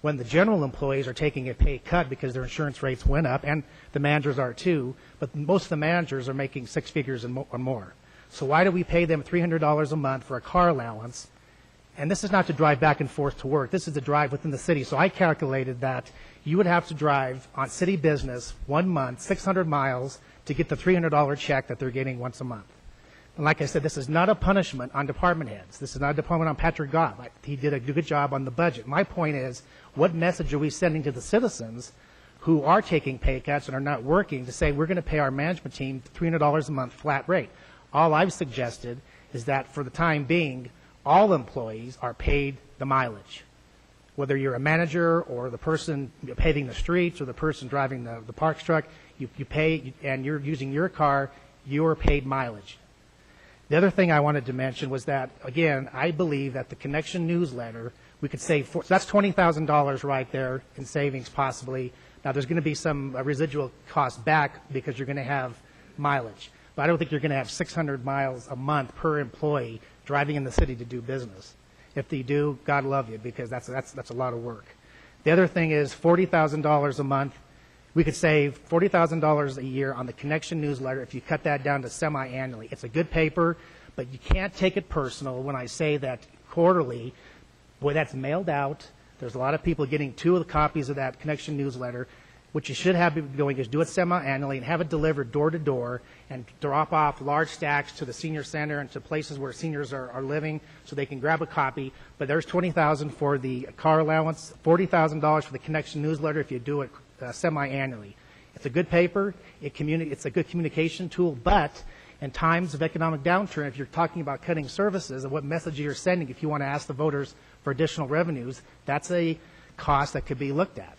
when the general employees are taking a pay cut because their insurance rates went up, and the managers are too, but most of the managers are making 6 figures or more. So why do we pay them $300 a month for a car allowance? And this is not to drive back and forth to work. This is to drive within the city. So I calculated that you would have to drive on city business 1 month, 600 miles, to get the $300 check that they're getting once a month. And like I said, this is not a punishment on department heads. This is not a department on Patrick Goff. He did a good job on the budget. My point is, what message are we sending to the citizens who are taking pay cuts and are not working to say we're going to pay our management team $300 a month flat rate? All I've suggested is that for the time being, all employees are paid the mileage. Whether you're a manager or the person paving the streets or the person driving the parks truck, you pay, and you're using your car, you're paid mileage. The other thing I wanted to mention was that, again, I believe that the Connection newsletter, we could save, so that's $20,000 right there in savings possibly. Now, there's going to be some residual cost back because you're going to have mileage. But I don't think you're going to have 600 miles a month per employee driving in the city to do business. If they do, God love you, because that's a lot of work. The other thing is $40,000 a month. We could save $40,000 a year on the Connection newsletter if you cut that down to semi-annually. It's a good paper, but you can't take it personal when I say that quarterly. Boy, that's mailed out. There's a lot of people getting 2 copies of that Connection newsletter. What you should have been doing is do it semi-annually and have it delivered door to door and drop off large stacks to the senior center and to places where seniors are living so they can grab a copy. But there's $20,000 for the car allowance, $40,000 for the Connection newsletter if you do it semi-annually. It's a good paper. It's a good communication tool, but in times of economic downturn, if you're talking about cutting services and what message you're sending, if you want to ask the voters for additional revenues, that's a cost that could be looked at.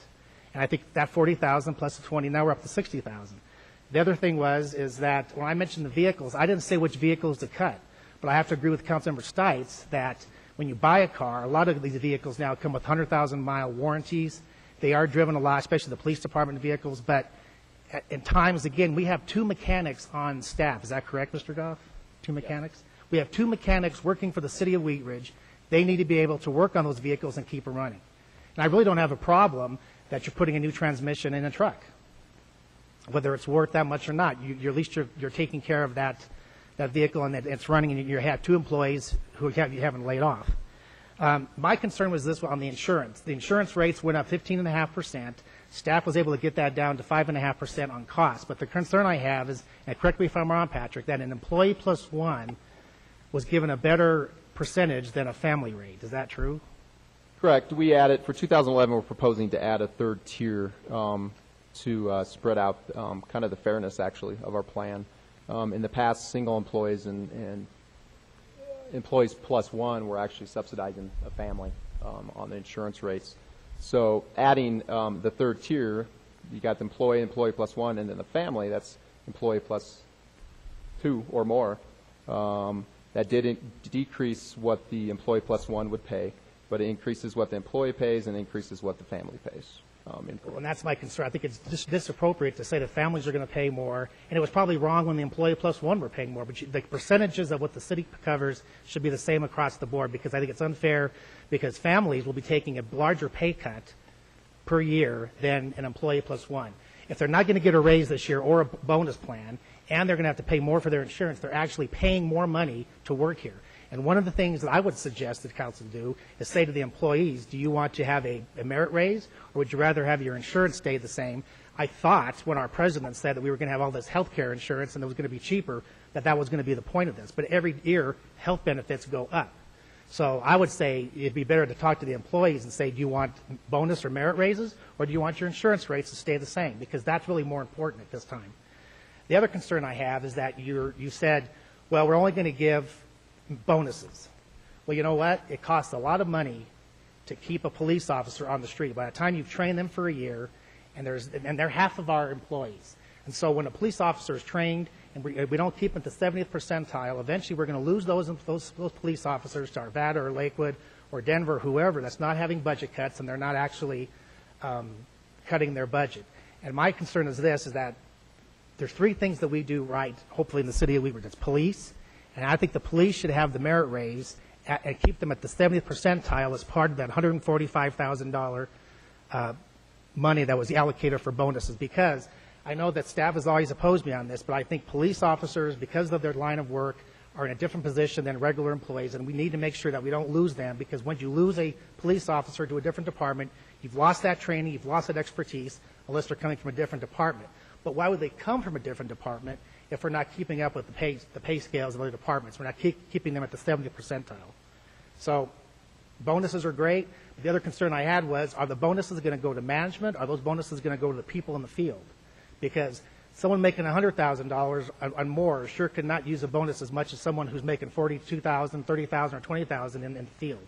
And I think that $40,000 plus the 20, now we're up to $60,000. The other thing is that when I mentioned the vehicles, I didn't say which vehicles to cut, but I have to agree with Councilmember Stites that when you buy a car, a lot of these vehicles now come with 100,000-mile warranties. They are driven a lot, especially the police department vehicles, but in times, again, we have 2 mechanics on staff. Is that correct, Mr. Goff? 2 mechanics? We have 2 mechanics working for the city of Wheat Ridge. They need to be able to work on those vehicles and keep them running. And I really don't have a problem that you're putting a new transmission in a truck, whether it's worth that much or not. At least you're taking care of that vehicle and it's running, and you have 2 employees who you haven't laid off. My concern was this on the insurance. The insurance rates went up 15.5%. Staff was able to get that down to 5.5% on cost. But the concern I have is, and correct me if I'm wrong, Patrick, that an employee plus 1 was given a better percentage than a family rate. Is that true? Correct. We added, for 2011, we're proposing to add a 3rd tier to spread out kind of the fairness, actually, of our plan. In the past, single employees and employees plus 1 were actually subsidizing a family on the insurance rates. So adding the 3rd tier, you got the employee plus 1, and then the family, that's employee plus 2 or more. That didn't decrease what the employee plus 1 would pay, but it increases what the employee pays and increases what the family pays. And that's my concern. I think it's just disappropriate to say that families are going to pay more, and it was probably wrong when the employee plus 1 were paying more, but the percentages of what the city covers should be the same across the board, because I think it's unfair, because families will be taking a larger pay cut per year than an employee plus 1. If they're not going to get a raise this year or a bonus plan, and they're going to have to pay more for their insurance, they're actually paying more money to work here. And one of the things that I would suggest that council do is say to the employees, do you want to have a merit raise, or would you rather have your insurance stay the same? I thought when our president said that we were going to have all this health care insurance and it was going to be cheaper, that was going to be the point of this. But every year, health benefits go up. So I would say it'd be better to talk to the employees and say, do you want bonus or merit raises, or do you want your insurance rates to stay the same? Because that's really more important at this time. The other concern I have is that you said, well, we're only going to give bonuses. Well, you know what? It costs a lot of money to keep a police officer on the street. By the time you've trained them for a year, and they're half of our employees. And so when a police officer is trained and we don't keep them at the 70th percentile, eventually we're going to lose those police officers to Arvada or Lakewood or Denver or whoever that's not having budget cuts and they're not actually cutting their budget. And my concern is this, is that there's three things that we do right, hopefully in the city of Wheat Ridge. It's police, and I think the police should have the merit raise and keep them at the 70th percentile as part of that $145,000 money that was allocated for bonuses, because I know that staff has always opposed me on this, but I think police officers, because of their line of work, are in a different position than regular employees, and we need to make sure that we don't lose them, because when you lose a police officer to a different department, you've lost that training, you've lost that expertise, unless they're coming from a different department. But why would they come from a different department if we're not keeping up with the pay scales of other departments? We're not keeping them at the 70th percentile. So bonuses are great. The other concern I had was, are the bonuses going to go to management? Are those bonuses going to go to the people in the field? Because someone making $100,000 and more sure could not use a bonus as much as someone who's making $42,000, $30,000, or $20,000 in the field.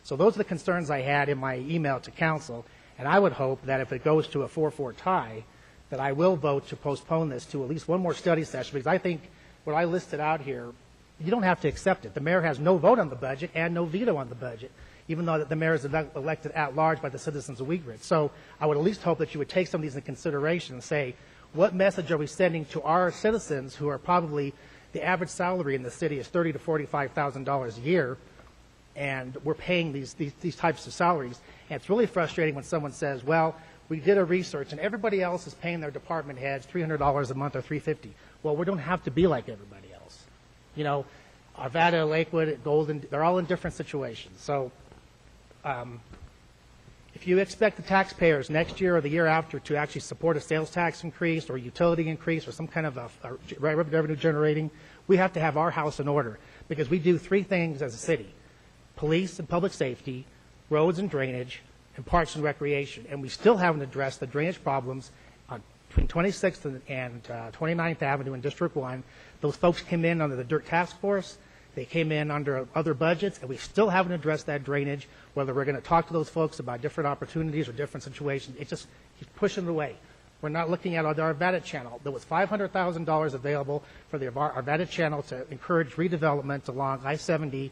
So those are the concerns I had in my email to council, and I would hope that if it goes to a 4-4 tie, that I will vote to postpone this to at least one more study session, because I think what I listed out here, you don't have to accept it. The mayor has no vote on the budget and no veto on the budget, even though the mayor is elected at large by the citizens of Wheat Ridge. So I would at least hope that you would take some of these into consideration and say, what message are we sending to our citizens who are probably, the average salary in the city is $30,000 to $45,000 a year, and we're paying these types of salaries. And it's really frustrating when someone says, well, we did a research and everybody else is paying their department heads $300 a month or $350. Well, we don't have to be like everybody else. You know, Arvada, Lakewood, Golden, they're all in different situations. So if you expect the taxpayers next year or the year after to actually support a sales tax increase or utility increase or some kind of a revenue generating, we have to have our house in order, because we do three things as a city: police and public safety, roads and drainage, and parks and recreation. And we still haven't addressed the drainage problems on between 26th and 29th Avenue in District 1. Those folks came in under the Dirt Task Force. They came in under other budgets, and we still haven't addressed that drainage, whether we're going to talk to those folks about different opportunities or different situations. It just keeps pushing it away. We're not looking at the Arvada channel. There was $500,000 available for the Arvada channel to encourage redevelopment along I-70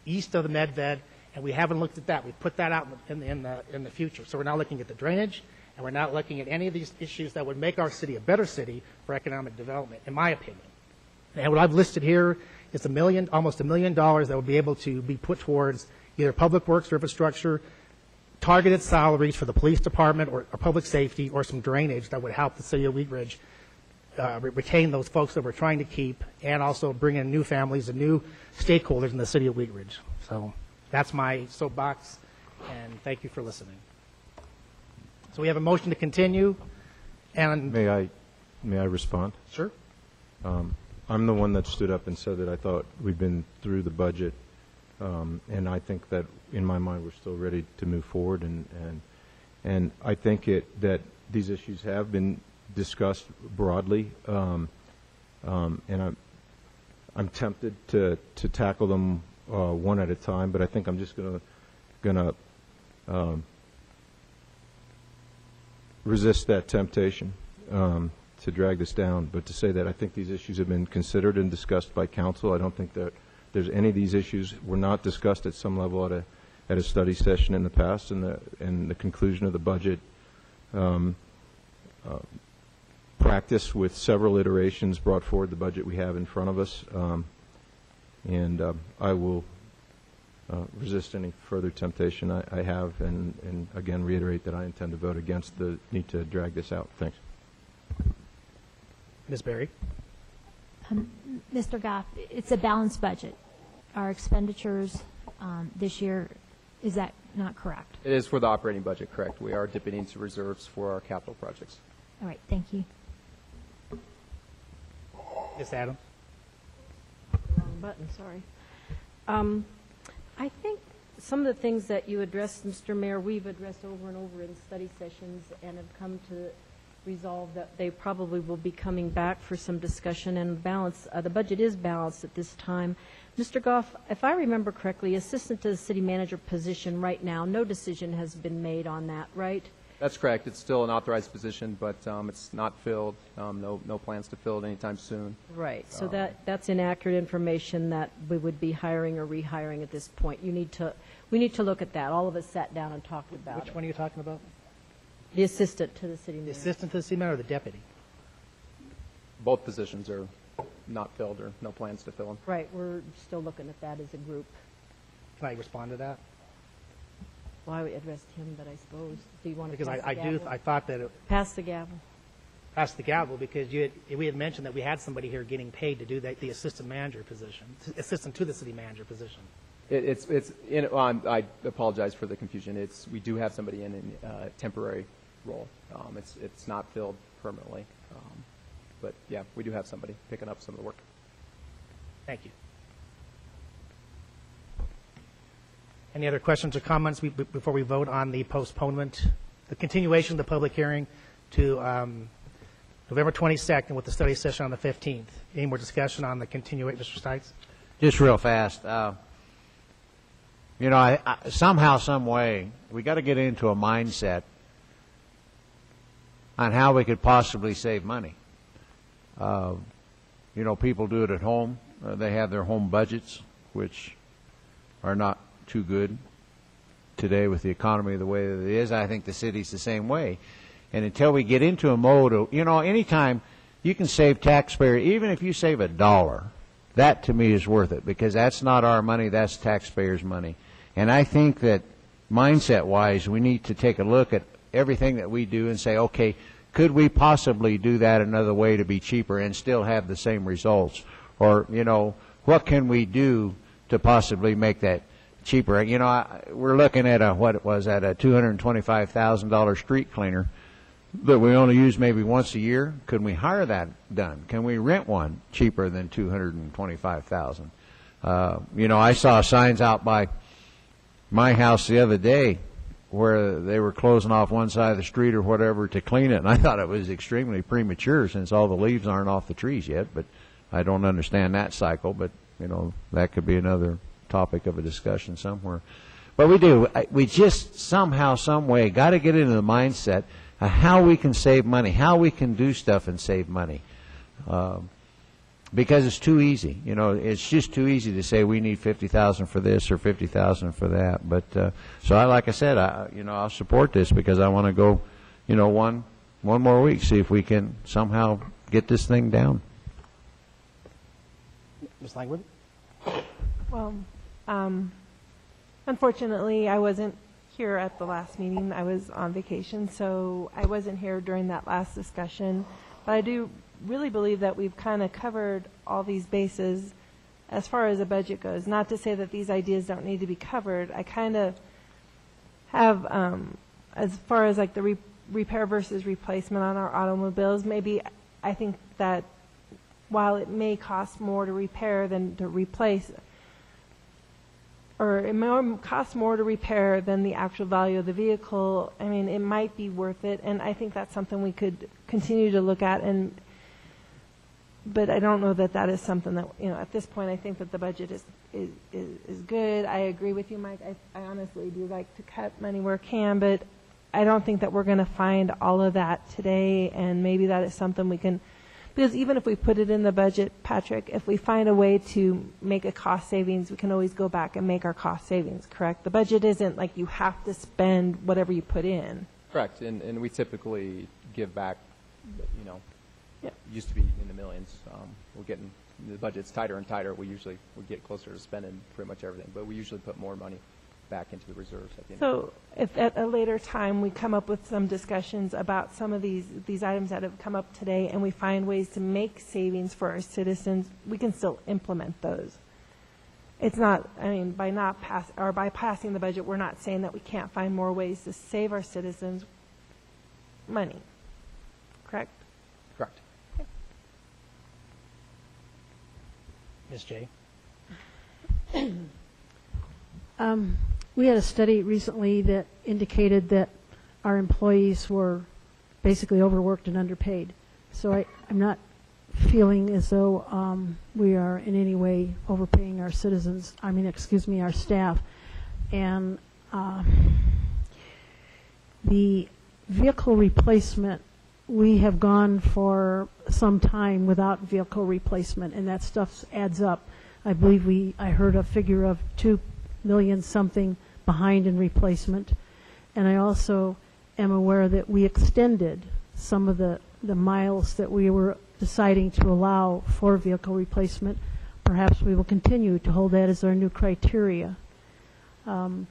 east of the Medved, and we haven't looked at that. We put that out in the future. So we're not looking at the drainage, and we're not looking at any of these issues that would make our city a better city for economic development, in my opinion. And what I've listed here is almost $1 million that will be able to be put towards either public works or infrastructure, targeted salaries for the police department or public safety, or some drainage that would help the city of Wheat Ridge retain those folks that we're trying to keep, and also bring in new families and new stakeholders in the city of Wheat Ridge. So that's my soapbox, and thank you for listening. So we have a motion to continue, and May I respond? Sure. I'm the one that stood up and said that I thought we'd been through the budget, and I think that in my mind we're still ready to move forward, and I think that these issues have been discussed broadly, and I'm tempted to tackle them one at a time, but I think I'm just gonna resist that temptation to drag this down, but to say that I think these issues have been considered and discussed by council. I don't think that there's any of these issues were not discussed at some level at a study session in the past, and the conclusion of the budget practice with several iterations brought forward the budget we have in front of us, and I will resist any further temptation I have, and again reiterate that I intend to vote against the need to drag this out. Thanks. Ms. Berry. Mr. Goff, it's a balanced budget. Our expenditures this year, is that not correct? It is for the operating budget, correct. We are dipping into reserves for our capital projects. All right, thank you. Ms. Adams. Wrong button, sorry. I think some of the things that you addressed, Mr. Mayor, we've addressed over and over in study sessions and have come to resolve that they probably will be coming back for some discussion and balance. The budget is balanced at this time. Mr. Goff, if I remember correctly, assistant to the city manager position right now, no decision has been made on that, right? That's correct. It's still an authorized position, but it's not filled. No plans to fill it anytime soon. Right, so that's inaccurate information that we would be hiring or rehiring at this point. We need to look at that. All of us sat down and talked about it. Which one are you talking about? The assistant to the city The manager. assistant to the city manager or the deputy? Both positions are not filled or no plans to fill them. Right, we're still looking at that as a group. Can I respond to that? Well, I addressed him, but I suppose, do you want to Because pass the I gavel? thought that it Pass the gavel. passed the gavel because we had mentioned that we had somebody here getting paid to do the assistant manager position, assistant to the city manager position. I apologize for the confusion. We do have somebody in a temporary role. It's not filled permanently. But yeah, we do have somebody picking up some of the work. Thank you. Any other questions or comments before we vote on the postponement, the continuation of the public hearing to November 22nd with the study session on the 15th? Any more discussion on the continuation, Mr. Stites? Just real fast. Somehow, some way, we got to get into a mindset on how we could possibly save money. People do it at home. They have their home budgets, which are not too good today with the economy the way that it is. I think the city's the same way. And until we get into a mode of, anytime you can save taxpayer, even if you save $1, that to me is worth it because that's not our money, that's taxpayers' money. And I think that mindset-wise, we need to take a look at everything that we do and say, okay, could we possibly do that another way to be cheaper and still have the same results? Or, what can we do to possibly make that cheaper? We're looking at a $225,000 street cleaner that we only use maybe once a year. Could we hire that done? Can we rent one cheaper than $225,000? I saw signs out by my house the other day where they were closing off one side of the street or whatever to clean it, and I thought it was extremely premature since all the leaves aren't off the trees yet, but I don't understand that cycle, but, that could be another topic of a discussion somewhere. But we just somehow, some way got to get into the mindset of how we can save money, how we can do stuff and save money. Because it's too easy. It's just too easy to say we need $50,000 for this or $50,000 for that. But like I said, I'll support this because I want to go, one more week, see if we can somehow get this thing down. Ms. Langwood? Well, unfortunately, I wasn't here at the last meeting. I was on vacation, so I wasn't here during that last discussion. But I do really believe that we've kind of covered all these bases as far as the budget goes. Not to say that these ideas don't need to be covered. I kind of have, as far as like the repair versus replacement on our automobiles, maybe I think that while it may cost more to repair than to replace, or it may cost more to repair than the actual value of the vehicle, I mean, it might be worth it, and I think that's something we could continue to look at. But I don't know that that is something that, at this point, I think that the budget is good. I agree with you, Mike. I honestly do like to cut money where I can, but I don't think that we're going to find all of that today, and maybe that is something we can. Because even if we put it in the budget, Patrick, if we find a way to make a cost savings, we can always go back and make our cost savings, correct? The budget isn't like you have to spend whatever you put in. Correct, and we typically give back, Yep. Used to be in the millions. We're getting, the budget's tighter and tighter. We get closer to spending pretty much everything, but we usually put more money back into the reserves at the end. So if at a later time we come up with some discussions about some of these items that have come up today and we find ways to make savings for our citizens, we can still implement those. It's not, by passing the budget, we're not saying that we can't find more ways to save our citizens money. Correct? Correct. Okay. Ms. J. We had a study recently that indicated that our employees were basically overworked and underpaid. So I'm not feeling as though we are in any way overpaying our citizens, our staff. And the vehicle replacement, we have gone for some time without vehicle replacement, and that stuff adds up. I believe I heard a figure of 2 million something behind in replacement. And I also am aware that we extended some of the miles that we were deciding to allow for vehicle replacement. Perhaps we will continue to hold that as our new criteria. The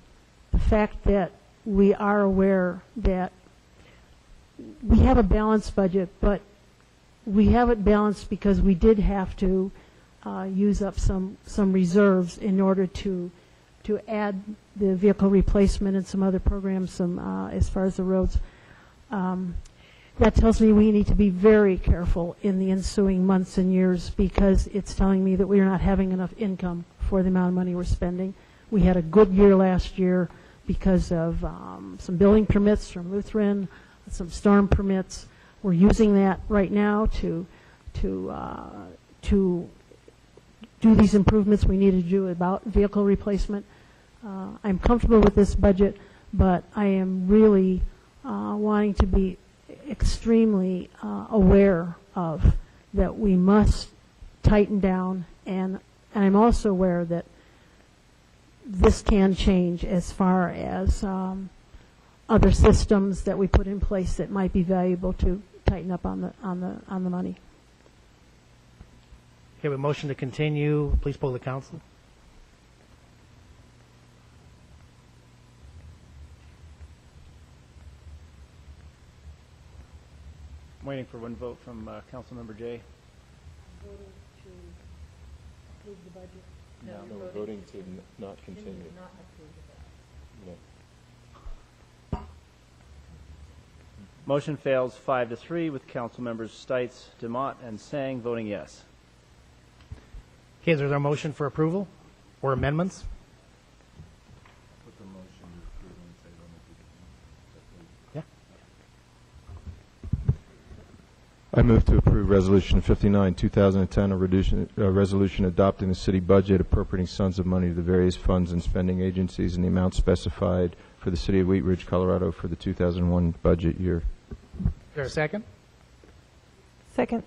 fact that we are aware that we have a balanced budget, but we have it balanced because we did have to use up some reserves in order to add the vehicle replacement and some other programs as far as the roads. That tells me we need to be very careful in the ensuing months and years, because it's telling me that we are not having enough income for the amount of money we're spending. We had a good year last year because of some building permits from Lutheran, some storm permits. We're using that right now to do these improvements we need to do about vehicle replacement. I'm comfortable with this budget, but I am really wanting to be extremely aware of that we must tighten down, and I'm also aware that this can change as far as other systems that we put in place that might be valuable to tighten up on the money. Okay, we have a motion to continue. Please poll the council. I'm waiting for one vote from Councilmember Jay. Voting to approve the budget. No, we're voting to not continue. No. Motion fails 5-3 with Council members Stites, Demott, and Sang voting yes. Okay, is there a motion for approval or amendments? Yeah. I move to approve Resolution 59, 2010, a resolution adopting the city budget, appropriating sums of money to the various funds and spending agencies in the amount specified for the city of Wheat Ridge, Colorado for the 2001 budget year. Is there a second? Second.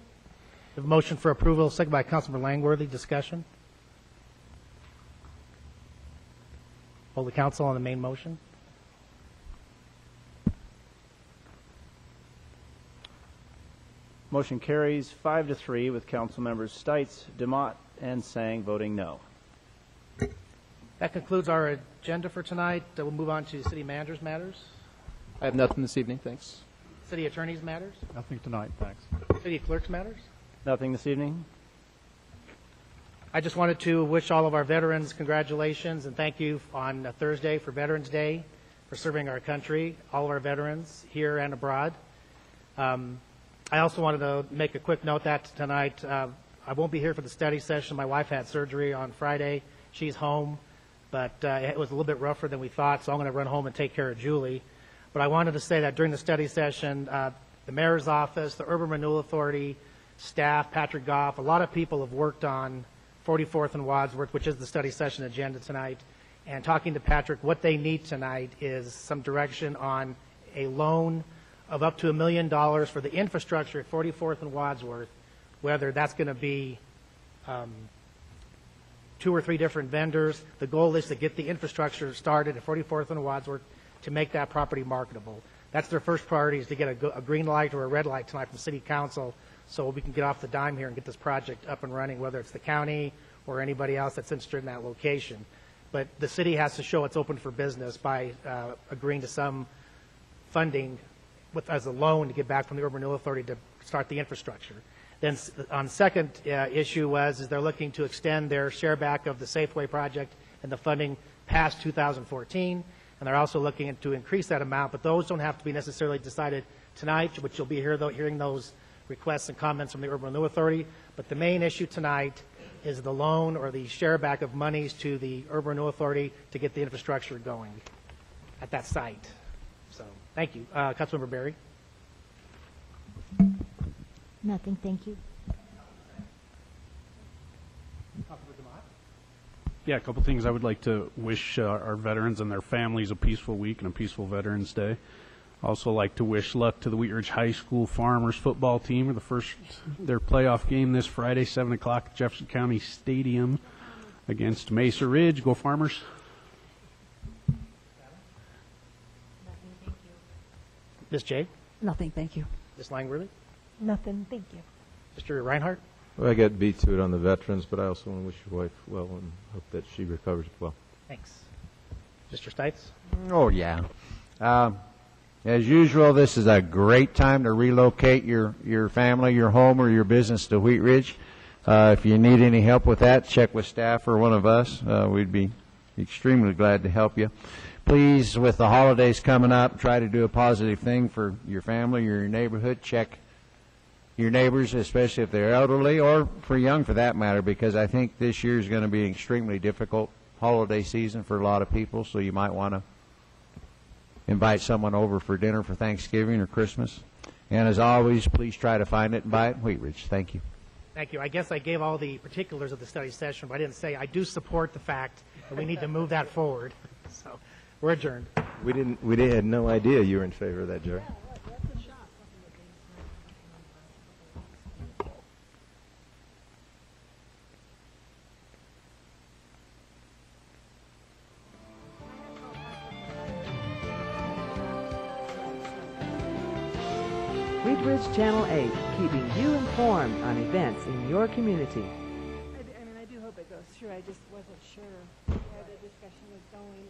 We have a motion for approval, second by Councilmember Langworthy. Discussion? Poll the council on the main motion. Motion carries 5-3 with Council members Stites, Demott, and Sang voting no. That concludes our agenda for tonight. We'll move on to city managers' matters. I have nothing this evening, thanks. City attorneys' matters. Nothing tonight, thanks. City clerks' matters. Nothing this evening. I just wanted to wish all of our veterans congratulations and thank you on Thursday for Veterans Day for serving our country, all of our veterans here and abroad. I also wanted to make a quick note that tonight I won't be here for the study session. My wife had surgery on Friday. She's home, but it was a little bit rougher than we thought, so I'm going to run home and take care of Julie. But I wanted to say that during the study session, the mayor's office, the Urban Renewal Authority, staff, Patrick Goff, a lot of people have worked on 44th and Wadsworth, which is the study session agenda tonight. And talking to Patrick, what they need tonight is some direction on a loan of up to $1 million for the infrastructure at 44th and Wadsworth, whether that's going to be 2 or 3 different vendors. The goal is to get the infrastructure started at 44th and Wadsworth to make that property marketable. That's their first priority, is to get a green light or a red light tonight from City Council so we can get off the dime here and get this project up and running, whether it's the county or anybody else that's interested in that location. But the city has to show it's open for business by agreeing to some funding as a loan to get back from the Urban Renewal Authority to start the infrastructure. Then on second issue is they're looking to extend their share back of the Safeway project and the funding past 2014, and they're also looking to increase that amount, but those don't have to be necessarily decided tonight, which you'll be hearing those requests and comments from the Urban Renewal Authority. But the main issue tonight is the loan or the share back of monies to the Urban Renewal Authority to get the infrastructure going at that site. So, thank you. Councilmember Berry. Nothing, thank you. Yeah, a couple things. I would like to wish our veterans and their families a peaceful week and a peaceful Veterans Day. Also like to wish luck to the Wheat Ridge High School Farmers football team for their playoff game this Friday, 7 o'clock at Jefferson County Stadium against Mesa Ridge. Go Farmers. Ms. J? Nothing, thank you. Ms. Langworthy? Nothing, thank you. Mr. Reinhardt? Well, I got beat to it on the veterans, but I also want to wish your wife well and hope that she recovers well. Thanks. Mr. Stites? Oh, yeah. As usual, this is a great time to relocate your family, your home, or your business to Wheat Ridge. If you need any help with that, check with staff or one of us. We'd be extremely glad to help you. Please, with the holidays coming up, try to do a positive thing for your family or your neighborhood. Check your neighbors, especially if they're elderly, or for young for that matter, because I think this year is going to be an extremely difficult holiday season for a lot of people, so you might want to invite someone over for dinner for Thanksgiving or Christmas. And as always, please try to find it and buy it in Wheat Ridge. Thank you. Thank you. I guess I gave all the particulars of the study session, but I didn't say I do support the fact that we need to move that forward. So we're adjourned. We had no idea you were in favor of that, Jerry. Wheat Ridge Channel 8, keeping you informed on events in your community. I do hope it goes through. I just wasn't sure where the discussion was going.